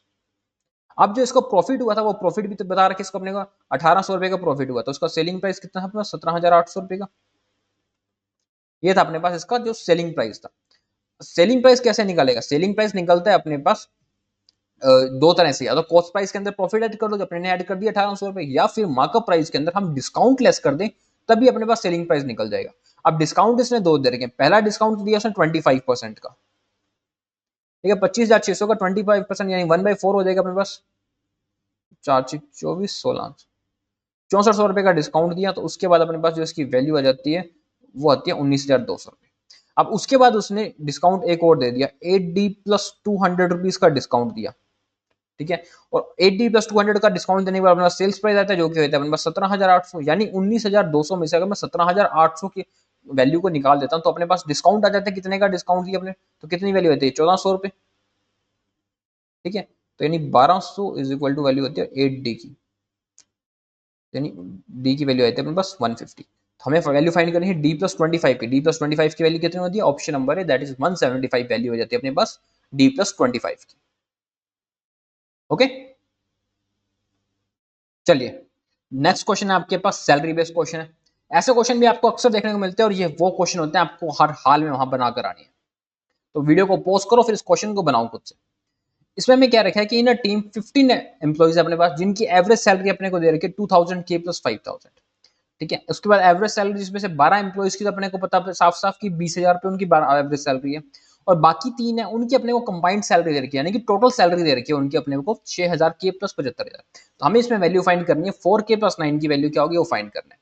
अब जो इसका प्रॉफिट हुआ था, वो प्रॉफिट भी तो बता रखे इसको अपने को, 1800 रुपए का प्रॉफिट हुआ, तो उसका सेलिंग प्राइस कितना था अपने पास, 17,800 रुपए का। ये था अपने पास इसका जो सेलिंग प्राइस था। सेलिंग प्राइस कैसे निकालेगा, सेलिंग प्राइस निकलता है अपने पास दो तरह से, या तो कॉस्ट प्राइस के अंदर प्रॉफिट ऐड कर दो, जो अपने ने ऐड कर दिया 1800 रुपए, या फिर मार्कअप प्राइस के अंदर हम डिस्काउंट लेस कर दें, तभी अपने पास सेलिंग प्राइस निकल जाएगा। अब डिस्काउंट इसने दो दे रखे हैं, पहला डिस्काउंट दिया उसने 25% का, ठीक है, 25,600 का 25%, यानी 1/4 हो जाएगा अपने पास, 4 24 16 6400 रुपए का डिस्काउंट दिया, तो उसके बाद अपने पास जो इसकी वैल्यू आ जाती है वो आती है 19,200 रुपए। अब उसके बाद उसने डिस्काउंट एक और दे दिया, 8D प्लस 200 रुपीज का डिस्काउंट दिया, ठीक है, और 8D प्लस 200 का डिस्काउंट देने के बाद अपने पास सेल्स प्राइस आता है, जो कि होता है अपने पास 17,800, यानी 19,200 में से अगर मैं 17,800 की वैल्यू को निकाल देता हूं, तो अपने पास डिस्काउंट आ जाता है, कितने का डिस्काउंट दिया अपने, तो कितनी वैल्यू आती है, 1,400 रुपए, ठीक है, तो यानी 1200 इज इक्वल टू वैल्यू होती है 8D की, यानी डी की वैल्यू आती है अपने पास 150। तो हमें वैल्यू फाइंड करनी है डी प्लस 25 की, डी प्लस 25 की वैल्यू कितनी होती है, ऑप्शन नंबर है दैट इज 175 वैल्यू हो जाती है अपने पास डी प्लस 25 की। ओके, चलिए नेक्स्ट क्वेश्चन है आपके पास सैलरी बेस्ड क्वेश्चन है। ऐसे क्वेश्चन भी आपको अक्सर देखने को मिलते हैं, और ये वो क्वेश्चन होते हैं आपको हर हाल में वहां बनाकर आनी है। तो वीडियो को पॉज करो, फिर इस क्वेश्चन को बनाओ खुद से। इसमें हमें क्या रखा है कि इन टीम 15 एम्प्लॉइज अपने पास, जिनकी एवरेज सैलरी अपने को दे रखी है 2000 के प्लस 5000, ठीक है। उसके बाद एवरेज सैलरी जिसमें से 12 एम्प्लॉइज की तो अपने को पता साफ साफ की 20,000 रुपए उनकी एवरेज सैलरी है, और बाकी 3 है उनकी अपने को कंबाइंड सैलरी दे रखी है, यानी कि टोटल सैलरी दे रखी है उनकी अपने को 6,000 के प्लस 75,000। तो हमें इसमें वैल्यू फाइंड करनी है, 4 के प्लस 9 की वैल्यू क्या होगी वो फाइंड करना है।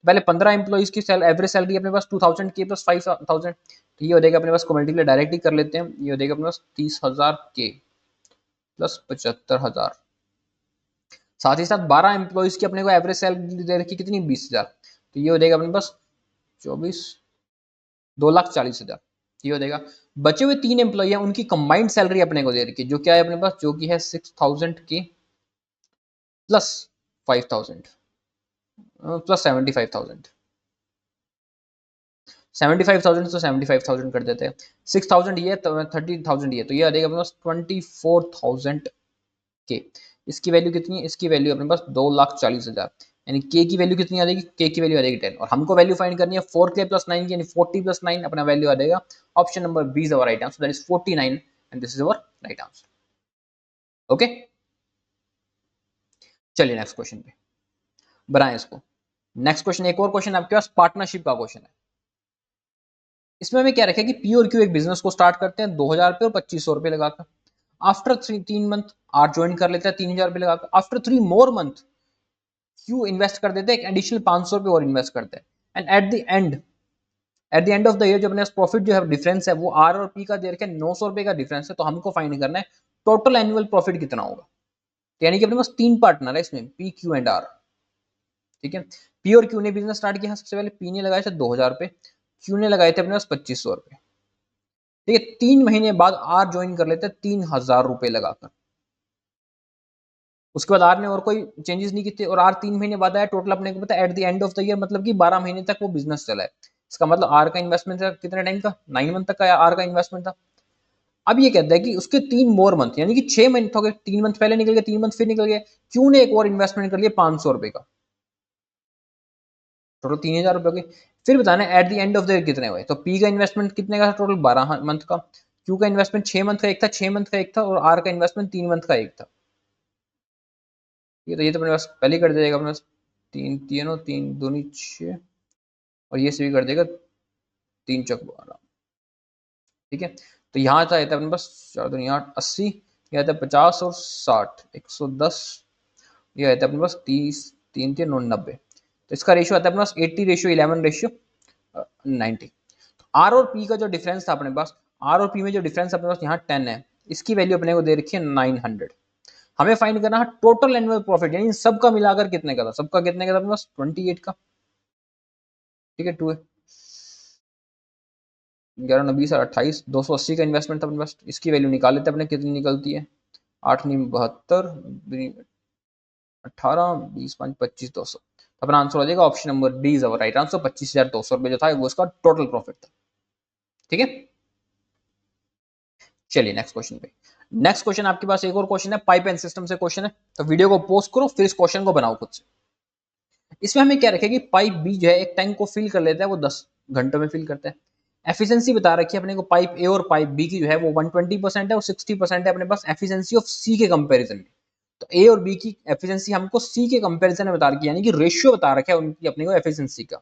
पहले 15 एम्प्लॉइज की एवरेज सैलरी अपने पास 2000 के प्लस 5000, तो ये हो जाएगा अपने पास, को मल्टीप्लाई डायरेक्टली कर लेते हैं, ये हो जाएगा अपने पास 30,000 के प्लस 75,000। साथ ही साथ 12 एम्प्लॉइज की अपने को एवरेज सैलरी दे रखी कितनी, 20,000, तो ये हो जाएगा अपने पास 24 2,40,000, ये हो जाएगा। बचे हुए 3 एम्प्लॉय हैं, उनकी कंबाइंड सैलरी अपने को दे रखी है, जो क्या है अपने पास, जो कि है 6,000 की प्लस 5,000 प्लस 75,000, 75,000 तो 75,000 कर देते हैं, 6,000 ये 30,000 ये, तो ये आ जाएगा अपने पास 24,000 के। इसकी वैल्यू कितनी है, इसकी वैल्यू अपने पास 2,40,000, यानी के की वैल्यू कितनी आ जाएगी, के की वैल्यू आ जाएगी 10, और हमको वैल्यू फाइंड करनी है 4k प्लस 9 की, यानी 40 प्लस 9 अपना वैल्यू आ जाएगा, option number B is our right answer, that is 49 and this is our right answer. Okay, चलिए नेक्स्ट क्वेश्चन पे बनाएं इसको। नेक्स्ट क्वेश्चन, एक और क्वेश्चन आपके पास पार्टनरशिप का क्वेश्चन है। इसमें हमें क्या रखा कि पी और क्यू एक बिजनेस को स्टार्ट करते हैं 2,000 रुपए और 2,500 रुपए लगाकर। आफ्टर 3 मंथ आर ज्वाइन कर लेता है 3,000 रुपए लगाकर। आफ्टर 3 मोर मंथ क्यू इन्वेस्ट कर देते हैं एक एडिशनल 500 रुपए और इन्वेस्ट करते हैं, and eight the end of the year जो अपने प्रॉफिट जो है डिफरेंस है वो आर और पी का दे रखे 900 रुपए का डिफरेंस है, तो हमको फाइंड करना है टोटल एनुअल प्रॉफिट कितना होगा। तो यानी कि अपने पास 3 पार्टनर है इसमें, पी क्यू एंड आर, ठीक है। पी और क्यू ने बिजनेस स्टार्ट किया, सबसे पहले पी ने लगाए थे 2,000 रुपए, क्यू ने लगाए थे अपने पास 2,500 रुपए, ठीक है। 3 महीने बाद आर ज्वाइन कर लेते हैं 3,000 रुपए लगाकर। उसके बाद आर ने और कोई चेंजेस नहीं किए और आर 3 महीने बाद आया, टोटल अपने को पता है eight the end of the year, मतलब कि 12 महीने तक वो बिजनेस चला है। इसका मतलब आर का इन्वेस्टमेंट था कितने टाइम का, 9 मंथ तक का आर का इन्वेस्टमेंट था। अब ये कहता है कि उसके 3 मोर मंथ, यानी कि 6 मंथ हो गए, 3 मंथ पहले निकल गए, 3 मंथ फिर निकल गए, क्यू ने एक और इन्वेस्टमेंट कर लिया 500 रुपए का, टोटल 3,000 रुपए हो गए। फिर बताना eight the end of the year कितने हुए, तो पी का इन्वेस्टमेंट कितने का था, टोटल 12 मंथ का, क्यू का इन्वेस्टमेंट 6 मंथ का एक था, 6 मंथ का एक था, और आर का इन्वेस्टमेंट 3 मंथ का एक था। ये तो अपने पास पहले कर देगा अपने पास 3 तीनों 3 दूनी 6, और ये से भी कर देगा 3 चौक 12, ठीक है। तो यहाँ आता है अपने पास 4 दूनी 8 80, ये आता है 50 और 60 110, ये आता है अपने पास 30 3 3 9 90, तो इसका रेशियो आता है अपने पास 80 रेशियो 11 रेशियो 90। आर और पी का जो डिफरेंस था अपने पास, आर और पी में जो डिफरेंस अपने पास यहाँ 10 है, इसकी वैल्यू अपने को दे रखी है 900। हमें फाइंड करना है टोटल एनुअल प्रॉफिट, यानी सबका मिलाकर कितने का था, सबका कितने का था अपने पास 28 का, ठीक है। 2 11 9 20 28 280 का इन्वेस्टमेंट था अपने पास। इसकी वैल्यू निकाल लेते हैं अपने, कितनी निकलती है, 8 9 72 18, 20, 5, 25, 200। अपना आंसर हो जाएगा option number D is our right answer. 25,200 रुपए जो था वो उसका टोटल प्रॉफिट था। ठीक है, चलिए नेक्स्ट क्वेश्चन पे। नेक्स्ट क्वेश्चन आपके पास एक और क्वेश्चन है, पाइप एंड सिस्टम से क्वेश्चन है, तो वीडियो को पॉज करो फिर इस क्वेश्चन को बनाओ खुद से। इसमें हमें क्या रखें कि पाइप बी जो है एक टैंक को फिल कर लेता है, वो 10 घंटों में फिल करता है। एफिशिएंसी बता रखी है अपने को पाइप ए और पाइप बी की जो है वो 120% है और 60% है अपने पास एफिशिएंसी ऑफ सी के कंपैरिजन में। तो ए और बी की एफिशिएंसी हमको सी के कंपैरिजन में बता रखी है, यानी कि रेशियो बता रखा है उनकी अपने को एफिशिएंसी का।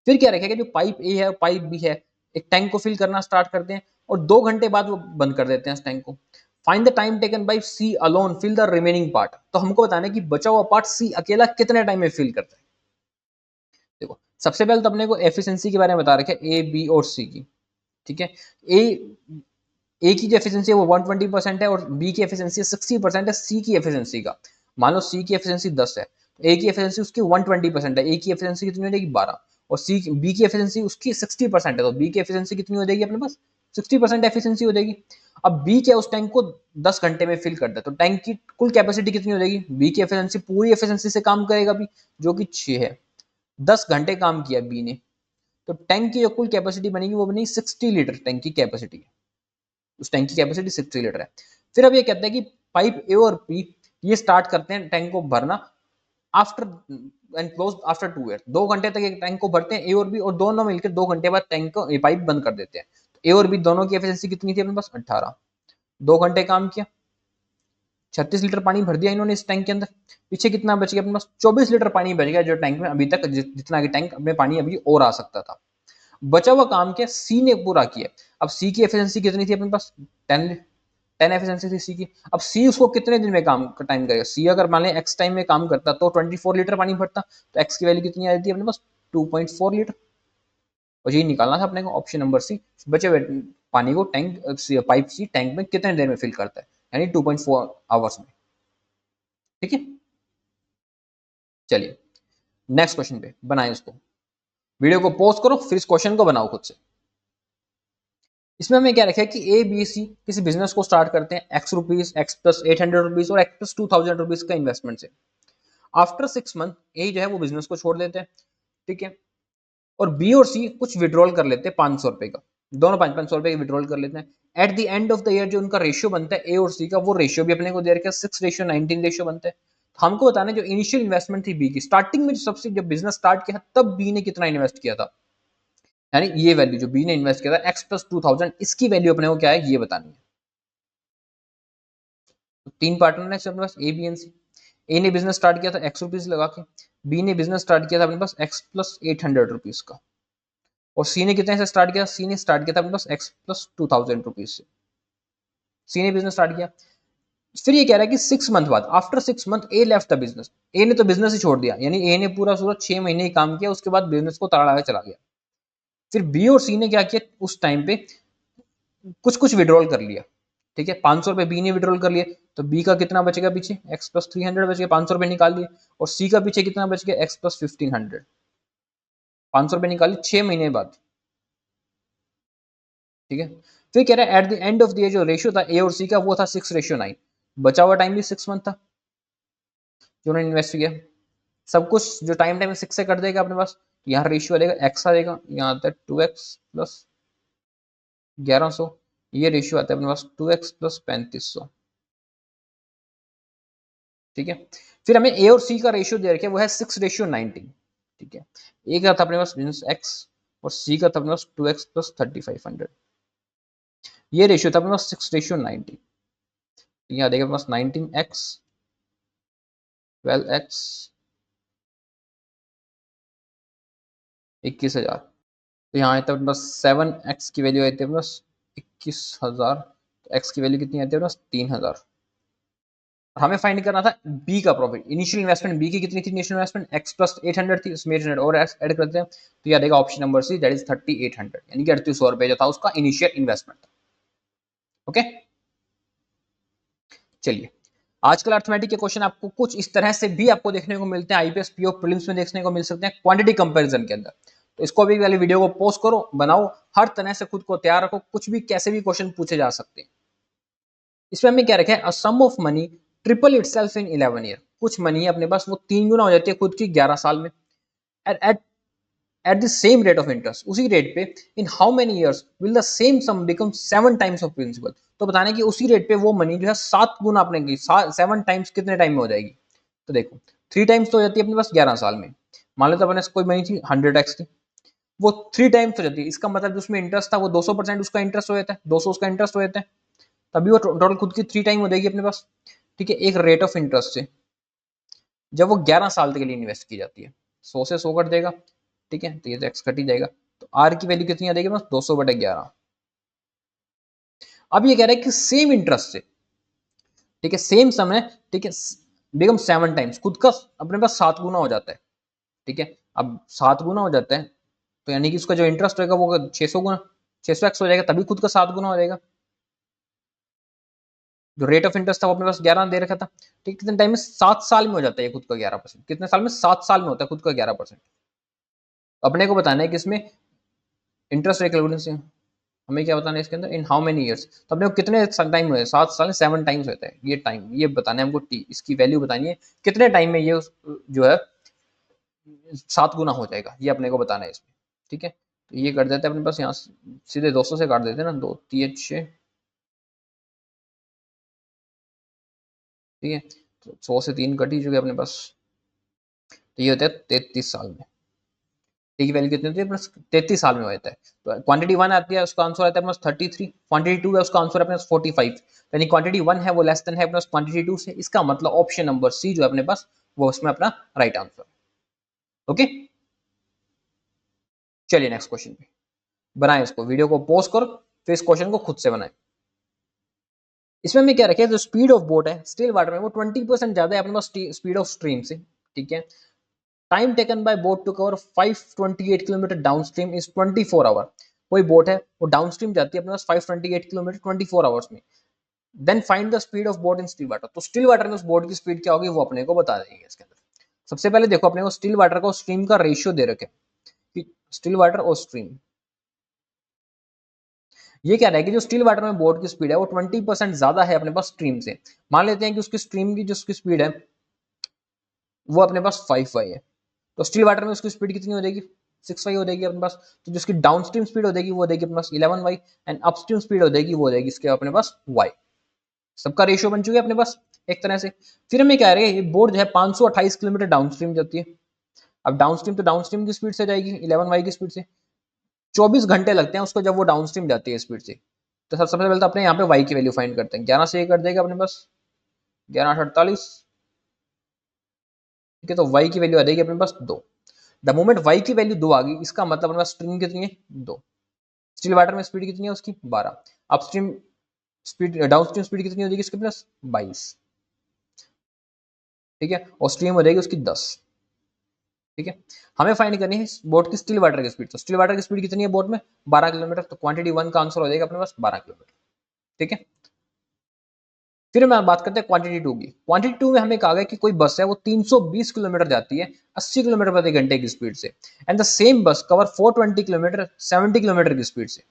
फिर क्या रखेगा, जो पाइप ए है और पाइप बी है एक टैंक को फिल करना स्टार्ट करते हैं और 2 घंटे बाद वो बंद कर देते हैं इस टैंक को। Find the time taken by C alone fill the remaining part. तो हमको बताना है कि बचा हुआ पार्ट सी अकेला कितने टाइम में फिल करता है। देखो सबसे पहले तो अपने को एफिशिएंसी के बारे में बता रखे ए बी और सी की। ठीक है, ए ए की जो एफिशिएंसी है वो 120% है और बी की एफिशिएंसी 60% है सी की एफिशिएंसी का। मान लो सी की एफिशिएंसी 10 है तो ए की एफिशिएंसी उसकी 120% है, ए की एफिशिएंसी कितनी हो जाएगी 12, और सी बी की एफिशिएंसी उसकी 60% है तो बी की एफिशिएंसी कितनी हो जाएगी अपने पास 60% एफिशिएंसी हो जाएगी। अब बी क्या उस टैंक को 10 घंटे में फिल करता है तो टैंक की कुल कैपेसिटी कितनी हो जाएगी, बी की एफिशिएंसी पूरी एफिशिएंसी से काम करेगा बी जो कि 6 है। 10 घंटे काम किया बी ने तो टैंक की जो कुल कैपेसिटी बनेगी वो बनेगी 60 लीटर टैंक की कैपेसिटी है, उस टैंक की कैपेसिटी 60 लीटर है। फिर अब ये कहता है कि पाइप ए और बी ये स्टार्ट करते हैं टैंक को भरना after and close after 2 year. 2 घंटे तक एक टैंक को भरते हैं ए और बी और दोनों मिलकर 2 घंटे बाद टैंक को पाइप बंद कर देते हैं। तो ए और बी दोनों की एफिशिएंसी कितनी थी अपने पास 18। 2 घंटे काम किया 36 लीटर पानी भर दिया इन्होंने इस टैंक के अंदर। पीछे कितना बच गया अपने पास 24 लीटर पानी बच गया जो टैंक में अभी तक जितना कि टैंक में पानी अभी और आ सकता था। बचा हुआ काम क्या सी ने पूरा किया। अब सी की एफिशिएंसी कितनी थी अपने पास 10 एफिशिएंसी थी सी की। अब सी उसको कितने दिन में काम टाइम करेगा, सी अगर मान लें एक्स टाइम में काम करता तो 24 लीटर पानी भरता तो एक्स की वैल्यू कितनी आ जाती है अपने पास 2.4 लीटर। और यही निकालना था अपने को ऑप्शन नंबर सी, बचे हुए पानी को टैंक पाइप सी टैंक में कितने देर में फिल करता है यानी 2.4 आवर्स में। ठीक है, चलिए नेक्स्ट क्वेश्चन पे बनाए उसको। वीडियो को पॉज करो फिर इस क्वेश्चन को बनाओ खुद से। इसमें हमें क्या रखा है कि ए बी सी किसी बिजनेस को स्टार्ट करते हैं x rupees x plus 800 rupees और एक्स प्लस 2000 रुपीज का इन्वेस्टमेंट से। आफ्टर 6 मंथ ए जो है वो बिजनेस को छोड़ देते हैं। ठीक है, और बी और सी कुछ विड्रॉल कर लेते हैं 500 रुपए का, दोनों 500 रुपए विड्रॉल कर लेते हैं। Eight the end of the year जो उनका रेशियो बनता है ए और सी का वो रेशियो भी अपने को दे रखा है 6:19 रेशियो बनता है। तो हमको बताना है जो इनिशियल इन्वेस्टमेंट थी बी की स्टार्टिंग में सबसे जब बिजनेस स्टार्ट किया तब बी ने कितना इन्वेस्ट किया था, यानी ये वैल्यू जो बी ने इन्वेस्ट किया था एक्स प्लस 2000 इसकी वैल्यू अपने को क्या है ये बतानी है। तो 3 पार्टनर है अपने पास ए बी एंड सी। ए ने बिजनेस स्टार्ट किया था एक्स रुपीज लगा के, बी ने बिजनेस स्टार्ट किया था अपने पास एक्स प्लस 800 रुपीज का, और सी ने कितने से स्टार्ट किया, सी ने स्टार्ट किया था अपने पास एक्स प्लस 2000 रुपीज से। सी ने बिजनेस स्टार्ट किया। फिर ये कह रहा है कि 6 मंथ बाद after 6 month A left the business, A ने तो बिजनेस ही छोड़ दिया यानी ए ने पूरा 6 महीने ही काम किया उसके बाद बिजनेस को ताला लगा चला गया। फिर बी और सी ने क्या किया उस टाइम पे कुछ कुछ विड्रॉल कर लिया। ठीक है, 500 रुपए बी ने विड्रॉल कर लिए तो बी का कितना बचेगा पीछे एक्स प्लस 300 बच गया, 500 रुपए निकाल लिए। और सी का पीछे कितना बच गया एक्स प्लस 1500, 500 रुपए निकाल लिए 6 महीने बाद। ठीक है, फिर कह रहा है eight the end of the जो रेशियो था ए और सी का वो था 6:9। बचा हुआ टाइम भी 6 मंथ था जो उन्होंने इन्वेस्ट किया। सब कुछ जो टाइम टाइम 6 से कर देगा अपने पास, यहाँ रेशियो आ जाएगा एक्स आ जाएगा, यहाँ आता है 2x प्लस 1100, ये रेशियो आता है अपने पास 2x प्लस 3500। ठीक है, फिर हमें ए और सी का रेशियो दे रखे वो है 6:19। ठीक है, ए का था अपने पास बिजनेस एक्स और सी का था अपने पास 2x प्लस 3500, ये रेशियो था अपने पास 6:19। यहाँ देखिए अपने पास 19x 12x 21,000, तो यहाँ आते हैं बस 7x की वैल्यू आती है बस 21,000, तो x की वैल्यू कितनी आती है बस 3,000। हमें फाइंड करना था बी का प्रॉफिट। इनिशियल इन्वेस्टमेंट बी की कितनी थी, इनिशियल इन्वेस्टमेंट एक्स प्लस 800 थी, उसमें 800 और ऐड करते हैं तो यह देगा option number see that is 3800, यानी कि 3800 रुपए जो था उसका इनिशियल इन्वेस्टमेंट। ओके, चलिए आजकल अर्थमेटिक के क्वेश्चन आपको कुछ इस तरह से भी आपको देखने को मिलते हैं, आईपीएस पीओ प्रीलिम्स में देखने को मिल सकते हैं क्वांटिटी कंपैरिजन के अंदर। तो इसको भी वाली वीडियो को पोस्ट करो बनाओ, हर तरह से खुद को तैयार रखो, कुछ भी कैसे भी क्वेश्चन पूछे जा सकते हैं। इसमें हमें क्या रखा है, a sum of money triple itself in 11 year. कुछ मनी है अपने पास वो 3 गुना हो जाती है खुद की 11 साल में at at the same rate of interest, उसी रेट पे in how many years will the same sum become 7 times of principal. तो बताना है कि उसी रेट पे वो मनी जो है 7 गुना अपने की 7 टाइम्स कितने टाइम में हो जाएगी। तो देखो 3 टाइम्स तो हो जाती है अपने पास 11 साल में, मान लेते अपने कोई मनी थी 100x की, वो 3 टाइम्स हो जाती है, इसका मतलब जिसमें इंटरेस्ट था वो 200% उसका इंटरेस्ट हो जाता है, 200 उसका इंटरेस्ट हो जाता है, तभी वो टोटल खुद की 3 टाइम हो जाएगी अपने पास। ठीक है, एक रेट ऑफ इंटरेस्ट से जब वो 11 साल के लिए इन्वेस्ट की जाती है, 100 से 100 कट देगा, ठीक है, तो ये तो एक्स कट ही जाएगा, तो आर की वैल्यू कितनी आ जाएगी बस 200/11। अब ये कह रहा है कि सेम इंटरेस्ट से, ठीक है, सेम समय, ठीक है, बिकम 7 टाइम्स, खुद का अपने पास 7 गुना हो जाता है। ठीक है, अब 7 गुना हो जाता है तो यानी कि उसका जो इंटरेस्ट रहेगा वो 600 गुना 600x हो जाएगा, तभी खुद का 7 गुना हो जाएगा। जो रेट ऑफ इंटरेस्ट था वो अपने पास 11 दे रखा था, ठीक, कितने टाइम में 7 साल में हो जाता है खुद का 11%, कितने साल में 7 साल में होता है खुद का 11%। अपने को बताना है कि इसमें इंटरेस्ट रेट कैलकुलेशन से हमें क्या बताना है इसके अंदर इन हाउ मेनी इयर्स, तो अपने को कितने टाइम हुए, 7 साल में 7 टाइम्स होता है ये टाइम, ये बताना है हमको टी, इसकी वैल्यू बतानी है कितने टाइम में ये जो है 7 गुना हो जाएगा, ये अपने को बताना है इसमें। ठीक है, तो ये कर देते हैं अपने पास, यहाँ सीधे 200 से काट देते हैं ना, 2 3 6, ठीक है, तो 100 से 3 कट ही चुके अपने पास, तो ये होता है 33 साल में। टी की वैल्यू कितनी होती है प्लस 33 साल में हो जाता है। तो क्वांटिटी 1 आती है उसका आंसर आता है प्लस 33, क्वांटिटी 2 है उसका आंसर अपने 45, यानी क्वांटिटी 1 है वो लेस देन है प्लस क्वांटिटी 2 से, इसका मतलब ऑप्शन नंबर सी जो है अपने पास वो उसमें अपना राइट आंसर। ओके, चलिए नेक्स्ट क्वेश्चन पे बनाए, इसको वीडियो को पॉज करो फिर इस क्वेश्चन को खुद से बनाए। इसमें मैं क्या रखे, जो स्पीड ऑफ बोट है स्टिल वाटर में वो 20% ज्यादा है अपने पास स्पीड ऑफ स्ट्रीम से। ठीक है, time taken by boat to cover 528 kilometre downstream is 24 hour. कोई बोट है वो डाउनस्ट्रीम जाती है अपने पास 528 किलोमीटर 24 आवर्स में, then find the speed of boat in still water. तो स्टिल वाटर में उस बोट की स्पीड क्या होगी वो अपने को बता देंगे इसके अंदर। सबसे पहले देखो अपने को स्टिल वाटर को स्ट्रीम का रेशियो दे रखे, स्टिल वाटर और स्ट्रीम, ये कह रहा है कि जो स्टिल वाटर में बोट की स्पीड है वो 20% ज्यादा है अपने पास स्ट्रीम से। मान लेते हैं कि उसकी स्ट्रीम की जो उसकी स्पीड है वो अपने पास 5y है, तो स्टिल वाटर में उसकी स्पीड कितनी हो जाएगी 6y हो जाएगी अपने पास। तो जिसकी डाउनस्ट्रीम स्पीड हो जाएगी वो हो जाएगी अपने पास 11y, एंड अपस्ट्रीम स्पीड हो जाएगी वो हो जाएगी इसके अपने पास y। सबका रेशियो बन चुके अपने पास एक तरह से। फिर हमें कह रहे हैं ये बोट जो है 528 किलोमीटर डाउनस्ट्रीम जाती है। अब डाउनस्ट्रीम तो डाउनस्ट्रीम की स्पीड से जाएगी 11y की स्पीड से, 24 घंटे लगते हैं उसको जब वो डाउनस्ट्रीम जाती है स्पीड से। तो सबसे पहले तो अपने यहाँ पे y की वैल्यू फाइंड करते हैं, 11 से ये कर देगा अपने पास 11/48, ठीक है, तो y की वैल्यू आ जाएगी अपने पास 2। द मोमेंट y की वैल्यू 2 आ गई, इसका मतलब अपने पास स्ट्रीम कितनी है 2, स्टिल वाटर में स्पीड कितनी है उसकी 12, अपस्ट्रीम स्पीड डाउनस्ट्रीम स्पीड कितनी हो जाएगी इसके प्लस 22, ठीक है, और स्ट्रीम हो जाएगी उसकी 10। ठीक है, हमें फाइंड करनी है बोट की स्टिल वाटर की स्पीड। तो स्टिल वाटर की स्पीड कितनी है बोट में 12 किलोमीटर, तो क्वांटिटी 1 का आंसर हो जाएगा अपने पास 12 किलोमीटर। ठीक है, फिर हम बात करते हैं क्वांटिटी 2 की। क्वांटिटी 2 में हमें कहा गया कि कोई बस है वो 320 किलोमीटर जाती है 80 किलोमीटर प्रति घंटे की स्पीड से, and the same bus cover 420 kilometre 70 kilometre की स्पीड से।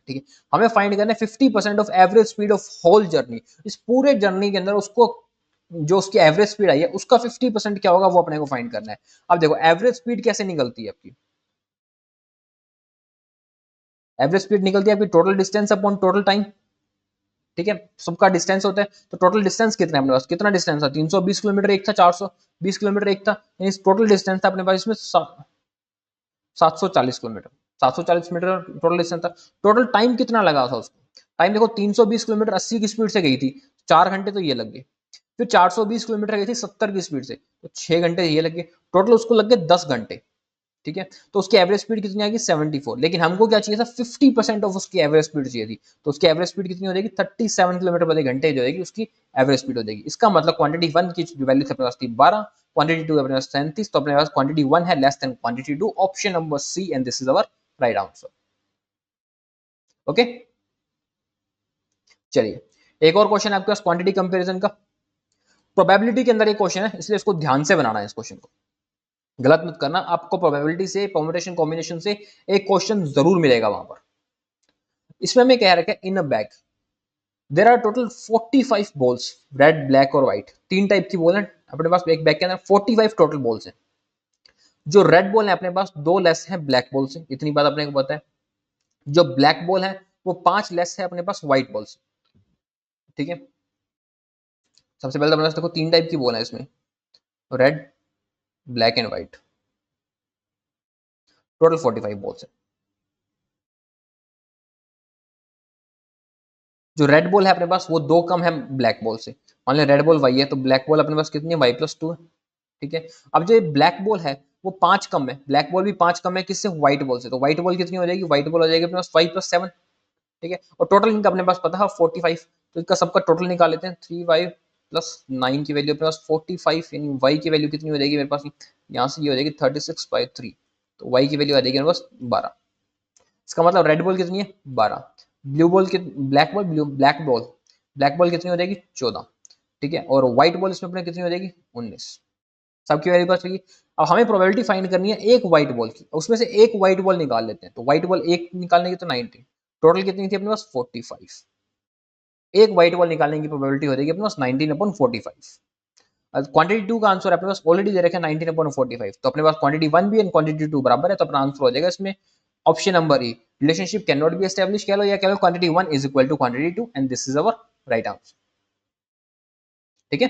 ठीक है, हमें फाइंड करना है 50% of average speed of whole journey. इस पूरे जर्नी के अंदर उसको जो उसकी एवरेज स्पीड आई है उसका 50% क्या होगा वो अपने को फाइंड करना है। अब देखो एवरेज स्पीड कैसे निकलती है आपकी, एवरेज स्पीड निकलती है आपकी total distance upon total time. ठीक है, सबका डिस्टेंस होता है, तो टोटल डिस्टेंस कितना है अपने पास, कितना डिस्टेंस था 320 किलोमीटर एक था 420 किलोमीटर एक था, यानी टोटल डिस्टेंस था अपने पास इसमें 740 किलोमीटर, 740 मीटर टोटल डिस्टेंस था। टोटल टाइम कितना लगा था उसको, टाइम देखो 320 किलोमीटर 80 की स्पीड से गई थी, 4 घंटे तो ये लग गए। फिर 420 किलोमीटर गई थी 70 की स्पीड से, तो 6 घंटे ये लग गए, टोटल उसको लग गए 10 घंटे। ठीक है, तो उसकी एवरेज स्पीड कितनी आएगी 74, लेकिन हमको क्या चाहिए था 50% ऑफ उसकी एवरेज स्पीड चाहिए थी, तो उसकी एवरेज स्पीड कितनी हो जाएगी 37 किलोमीटर प्रति घंटे जो होगी उसकी एवरेज स्पीड हो जाएगी। इसका मतलब क्वांटिटी 1 की जो वैल्यू अपने पास थी 12, क्वांटिटी 2 अपने पास 37, तो अपने पास क्वांटिटी 1 है less than quantity 2, option number C, and this is our right answer. Okay, चलिए एक और क्वेश्चन आपके पास क्वांटिटी कंपैरिजन का। प्रोबेबिलिटी के अंदर एक क्वेश्चन है इसलिए इसको ध्यान से बनाना है, इस क्वेश्चन को गलत मत करना, आपको प्रोबेबिलिटी से परम्यूटेशन कॉम्बिनेशन से एक क्वेश्चन जरूर मिलेगा वहां पर। इसमें हमें कह रखा है in a bag there are total 45 balls, red black और व्हाइट, तीन टाइप की बॉल है अपने पास एक बैग के अंदर 45 टोटल बॉल्स हैं। जो रेड बॉल है अपने पास 2 लेस है ब्लैक बॉल से, इतनी बात अपने को पता है। जो ब्लैक बॉल है वो 5 लेस है अपने पास व्हाइट बॉल से, ठीक है। सबसे पहले तो अपने पास देखो 3 टाइप की बॉल है इसमें, red, black and white. Total 45 balls है। जो रेड बॉल है अपने पास वो 2 कम है ब्लैक बॉल से। मान लो रेड बॉल वाई है तो ब्लैक बॉल अपने पास कितनी है, y+2 है, ठीक है। अब जो ये ब्लैक बॉल है वो 5 कम है, ब्लैक बॉल भी 5 कम है किससे, व्हाइट बॉल से। तो व्हाइट बॉल कितनी हो जाएगी, व्हाइट बॉल हो जाएगी अपने पास 5+7, ठीक है। और टोटल इनका अपने पास पता है 45, तो इसका सबका टोटल निकाल लेते हैं। 3y+9 की वैल्यू अपने पास 45, यानी y की वैल्यू कितनी हो जाएगी मेरे पास, यहाँ से ये हो जाएगी 36/3, तो y की वैल्यू आ जाएगी मेरे पास 12। इसका मतलब रेड बॉल कितनी है, 12। ब्लू बॉल की, ब्लैक बॉल, ब्लैक बॉल कितनी हो जाएगी, 14, ठीक है। और व्हाइट बॉल इसमें अपने कितनी हो जाएगी, 19। सबकी वैल्यू पास होगी। अब हमें प्रोबेबिलिटी फाइंड करनी है एक व्हाइट बॉल की, उसमें से एक व्हाइट बॉल निकाल लेते हैं। तो व्हाइट बॉल एक निकालने की तो 90, टोटल कितनी थी अपने पास 45। एक व्हाइट बॉल निकालने की प्रोबेबिलिटी हो जाएगी अपने पास 19/45। क्वांटिटी 2 का आंसर अपने पास ऑलरेडी दे रखा है 19/45, तो अपने पास क्वांटिटी 1 भी एंड क्वांटिटी 2 बराबर है, तो अपना आंसर हो जाएगा इसमें option number A, relationship can not be establish कह लो या कह लो quantity 1 is equal to quantity 2 and this is our right answer, ठीक है।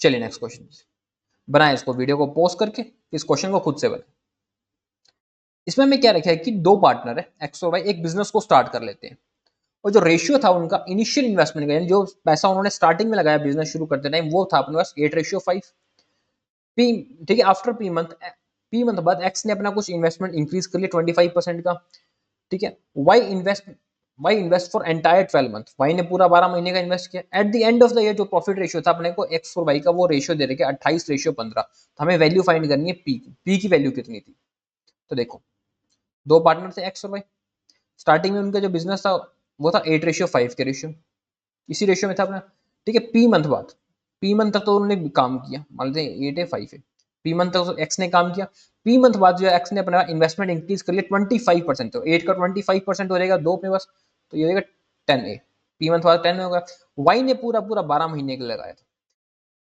चलिए नेक्स्ट क्वेश्चन बनाए, इसको वीडियो को पॉज करके इस क्वेश्चन को खुद से बनाए। इसमें हमें क्या रखा है कि 2 पार्टनर है एक्स और वाई, एक बिजनेस को स्टार्ट कर लेते हैं, और जो रेशियो था उनका इनिशियल इन्वेस्टमेंट का, यानी जो पैसा उन्होंने स्टार्टिंग में लगाया बिजनेस शुरू करते टाइम, वो था अपने पास 8:5। पी, ठीक है, आफ्टर पी मंथ बाद एक्स ने अपना कुछ इन्वेस्टमेंट इंक्रीज कर लिया 25% का, ठीक है। Y invest for entire 12 month, Y ने पूरा 12 महीने का इन्वेस्ट किया। At the end of the year जो प्रॉफिट रेशियो था अपने को एक्स और वाई का, वो रेशियो दे रखे 28:15। तो हमें वैल्यू फाइंड करनी है पी की वैल्यू कितनी थी। तो देखो 2 पार्टनर थे एक्स और वाई, स्टार्टिंग में उनका जो बिजनेस था वो था 8:5 के रेशियो, इसी रेशियो में था अपना, ठीक है। पी मंथ तक तो उन्होंने काम किया, मान लेते हैं 8 है 5 है, पी मंथ तक एक्स ने काम किया। पी मंथ बाद जो एक्स ने अपना इन्वेस्टमेंट इंक्रीज कर लिया 25%, तो 8 का 25% हो जाएगा 2 अपने पास, तो ये हो जाएगा 10 पी मंथ बाद 10 होगा। वाई ने पूरा पूरा 12 महीने के लिए लगाया था,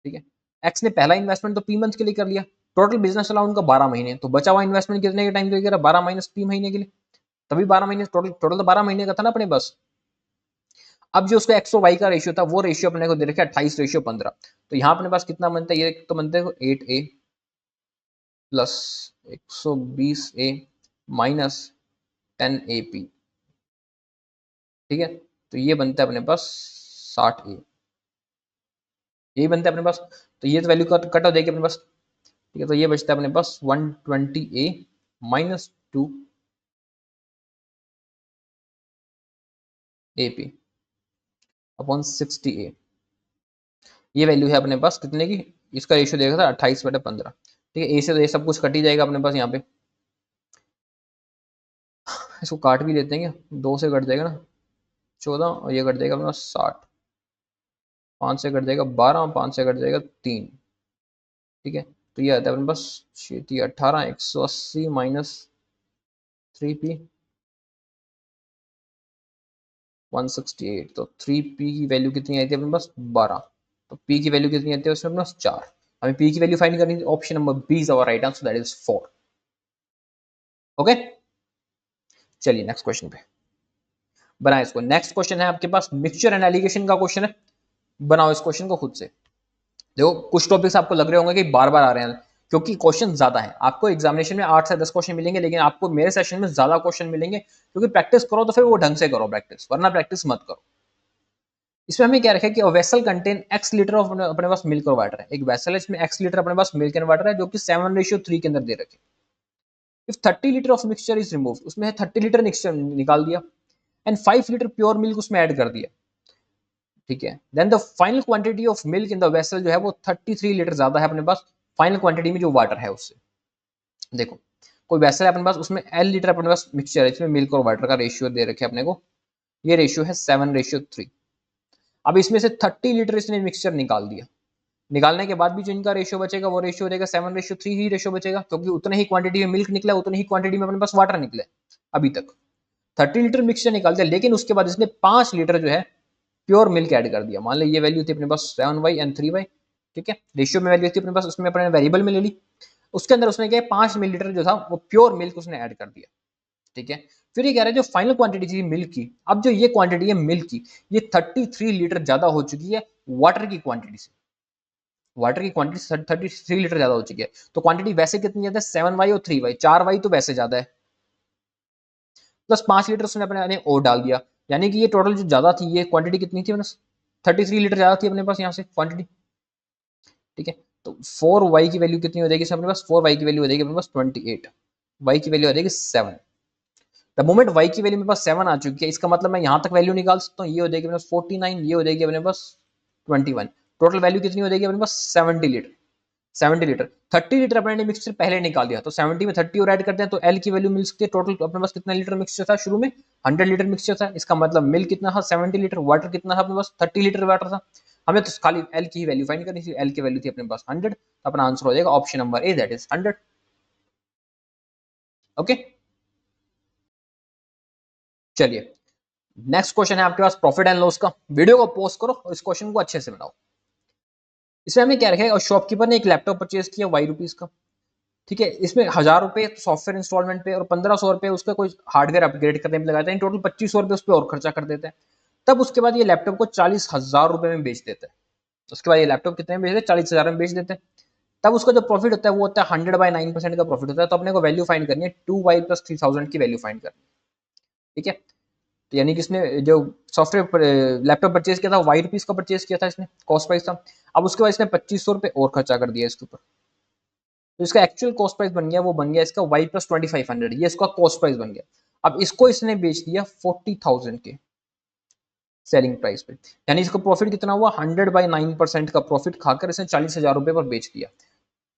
ठीक है। एक्स ने पहला इन्वेस्टमेंट तो पी मंथ के लिए कर लिया, टोटल बिजनेस चला उनका 12 महीने, तो बचा हुआ इन्वेस्टमेंट कितने के टाइम के लिए, 12 माइनस पी महीने के लिए, तभी 12 महीने, टोटल टोटल तो 12 महीने का था ना अपने पास। अब जो उसका एक्स और वाई का रेशियो था वो रेशियो अपने को दे रखा है 28:15, तो यहाँ अपने पास कितना बनता है, ये तो बनता है 8a plus 120a minus 10ap, ठीक है। तो ये बनता है अपने पास 60a, यही बनता है अपने पास। तो ये तो वैल्यू कट हो जाएगी अपने पास, ठीक है। तो ये बचता है अपने पास 120a minus 2ap upon 60a, ये वैल्यू है अपने पास कितने की, इसका रेशियो देखा था 28/15, ठीक है। ए से तो ये सब कुछ कट ही जाएगा अपने पास यहाँ पे, इसको काट भी लेते हैं, 2 से कट जाएगा ना 14, और ये कट जाएगा अपना 60, 5 से कट जाएगा 12, 5 से कट जाएगा 3, ठीक है। तो ये आता है अपने पास 18, 180 माइनस 3p 168, तो 3p की वैल्यू कितनी आती है अपने पास 12, तो p की वैल्यू कितनी आती है उसमें अपने पास 4। हमें p की वैल्यू फाइंड करनी है, option number B is our right answer, that is 4। Okay, चलिए नेक्स्ट क्वेश्चन पे बनाए इसको। नेक्स्ट क्वेश्चन है आपके पास मिक्सचर एंड एलिगेशन का क्वेश्चन है, बनाओ इस क्वेश्चन को खुद से। देखो कुछ टॉपिक्स आपको लग रहे होंगे कि बार बार आ रहे हैं, क्योंकि क्वेश्चन ज्यादा है। आपको एग्जामिनेशन में 8 से 10 क्वेश्चन मिलेंगे, लेकिन आपको मेरे सेशन में ज्यादा क्वेश्चन मिलेंगे, क्योंकि प्रैक्टिस करो तो फिर वो ढंग से करो प्रैक्टिस, वरना प्रैक्टिस मत करो। इसमें हमें क्या रखा है कि vessel contain x litre of, अपने पास मिल्क और वाटर है, एक वेसल है इसमें x लीटर अपने पास मिल्क एंड वाटर है, जो कि 7:3 के अंदर दे रखे। If 30 litre of mixture is remove, उसमें 30 लीटर मिक्सचर निकाल दिया, एंड 5 लीटर प्योर मिल्क उसमें ऐड कर दिया, ठीक है। Then the final quantity of milk in the vessel जो है वो 33 लीटर ज्यादा है अपने पास फाइनल क्वांटिटी में जो वाटर है उससे। देखो कोई वेसल है अपने पास, उसमें L लीटर अपने पास मिक्सचर है, इसमें मिल्क और वाटर का रेशियो दे रखे अपने को, ये रेशियो है 7:3। अब इसमें से 30 लीटर इसने मिक्सचर निकाल दिया, निकालने के बाद भी जो इनका रेशियो बचेगा वो रेशियो देगा 7:3 ही रेशियो बचेगा, क्योंकि उतने ही क्वांटिटी में मिल्क निकला, उतनी ही क्वांटिटी में अपने पास वाटर निकले। अभी तक 30 लीटर मिक्सचर निकाल दिया, लेकिन उसके बाद इसने 5 लीटर जो है प्योर मिल्क ऐड कर दिया। मान लो ये वैल्यू थी अपने पास 7y एंड 3y, ठीक है, रेशियो में वैल्यू थी अपने पास, उसमें अपने वेरिएबल में ले ली, उसके अंदर उसने क्या 5 मिलीलीटर जो था वो प्योर मिल्क उसने ऐड कर दिया, ठीक है। फिर ये कह रहा है जो फाइनल क्वांटिटी थी मिल्क की, अब जो ये क्वांटिटी है मिल्क की, ये 33 लीटर ज्यादा हो चुकी है वाटर की क्वांटिटी से, वाटर की क्वांटिटी 33 लीटर ज्यादा हो चुकी है। तो क्वांटिटी वैसे कितनी ज्यादा है, 7y और 3y, 4y तो वैसे ज्यादा है, प्लस 5 लीटर उसने अपने और डाल दिया, यानी कि ये टोटल जो ज्यादा थी, ये क्वांटिटी कितनी थी, 33 लीटर ज्यादा थी अपने पास यहाँ से क्वांटिटी, ठीक है। तो 4y की वैल्यू कितनी हो जाएगी अपने पास, 4y की वैल्यू हो जाएगी अपने पास 28, y की वैल्यू हो जाएगी 7। द मोमेंट y की वैल्यू मेरे पास 7 आ चुकी है, इसका मतलब मैं यहाँ तक वैल्यू निकाल सकता हूँ, ये हो जाएगी अपने पास 49, ये हो जाएगी अपने पास 21, टोटल वैल्यू कितनी हो जाएगी अपने पास 70 लीटर, 70 लीटर। 30 लीटर अपने ने मिक्सचर पहले निकाल दिया, तो 70 में 30 और ऐड करते हैं तो एल की वैल्यू मिल सकती है। टोटल अपने पास कितना लीटर मिक्सचर था शुरू में, 100 लीटर मिक्सचर था, इसका मतलब मिल्क कितना था 70 लीटर, वाटर कितना था अपने पास 30 लीटर वाटर था। हमें तो खाली एल की ही वैल्यू फाइंड करनी थी, एल की वैल्यू थी अपने पास 100, तो अपना आंसर हो जाएगा option number A, that is 100। Okay, चलिए नेक्स्ट क्वेश्चन है आपके पास प्रॉफिट एंड लॉस का। वीडियो को पॉज करो और इस क्वेश्चन को अच्छे से बनाओ। इसमें हमें क्या रखेगा, शॉपकीपर ने एक लैपटॉप परचेज किया वाई रुपीज का, ठीक है, इसमें 1000 रुपए सॉफ्टवेयर इंस्टॉलमेंट पे और 1500 रुपए उसका कोई हार्डवेयर अपग्रेड करने में लगाते हैं, टोटल 2500 रुपए उस पर और खर्चा कर देते हैं। तब उसके बाद ये लैपटॉप को 40,000 रुपए में बेच देता है। उसके बाद ये लैपटॉप कितने में बेच देते हैं, 40,000 में बेच देते हैं। तब उसका जो प्रॉफिट होता है वो होता है 100/9% का प्रॉफिट होता है। तो अपने को वैल्यू फाइंड करनी है, 2y प्लस 3000 की वैल्यू फाइंड करनी है, ठीक है। तो यानी कि इसने जो सॉफ्टवेयर लैपटॉप परचेज किया था वाई रुपीज का परचेज किया था इसने, कॉस्ट प्राइस था। अब उसके बाद इसने 2500 रुपए और खर्चा कर दिया इसके ऊपर, तो इसका एक्चुअल कॉस्ट प्राइस बन गया, वो बन गया इसका y प्लस 2500, ये इसका कॉस्ट प्राइस बन गया। अब इसको इसने बेच दिया 40,000 के सेलिंग प्राइस पे, यानी इसका प्रॉफिट कितना हुआ, 100/9% का प्रॉफिट खाकर इसने 40,000 रुपए पर बेच दिया,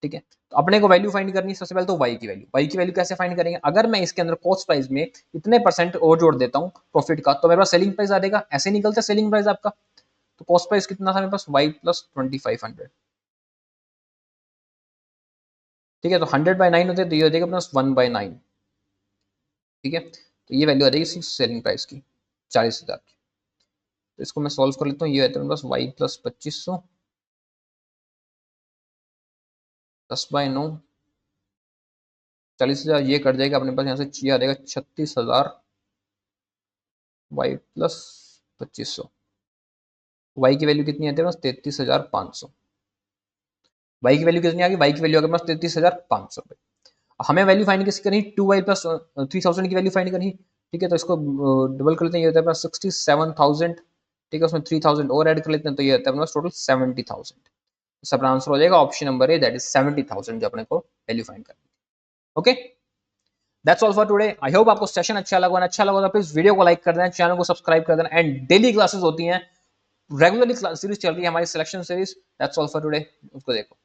ठीक है। तो अपने को वैल्यू फाइंड करनी है, सबसे पहले तो y की वैल्यू, y की वैल्यू कैसे फाइंड करेंगे, अगर मैं इसके अंदर कॉस्ट प्राइस में इतने परसेंट और जोड़ देता हूँ प्रॉफिट का, तो मेरे पास सेलिंग प्राइस आ जाएगा, ऐसे निकलता है सेलिंग प्राइस आपका। तो कॉस्ट प्राइस कितना था मेरे पास, y प्लस 2500, ठीक है। तो 100/9 होते तो ये हो जाएगा प्लस 1/9, ठीक है। तो ये वैल्यू आ जाएगी सेलिंग प्राइस की 40,000 की। तो इसको मैं सॉल्व कर लेता हूँ, ये है मेरे पास y प्लस 2500 10/9, 40,000, ये कट जाएगा अपने पास यहाँ से, ये आ जाएगा 36,000 y प्लस 2500, y की वैल्यू कितनी आती है, 33,500। y की वैल्यू कितनी आ गई, y की वैल्यू आ गई 33,500 रुपए। हमें वैल्यू फाइंड किसकी करनी, 2y प्लस 3000 की वैल्यू फाइंड करनी, ठीक है। तो इसको डबल कर लेते हैं, ये होता है 67,000, ठीक है, उसमें 3000 और ऐड कर लेते हैं, तो ये होता है टोटल 70,000। इसका अपना आंसर हो जाएगा option number A, that is 70,000 जो अपने को वैल्यू फाइंड करनी है। Okay, that's all for today. I hope आपको सेशन अच्छा लगा, अच्छा लगा तो प्लीज वीडियो को लाइक कर देना, चैनल को सब्सक्राइब कर देना, एंड डेली क्लासेस होती हैं, रेगुलरली क्लास सीरीज चल रही है हमारी selection series. That's all for today, उसको देखो।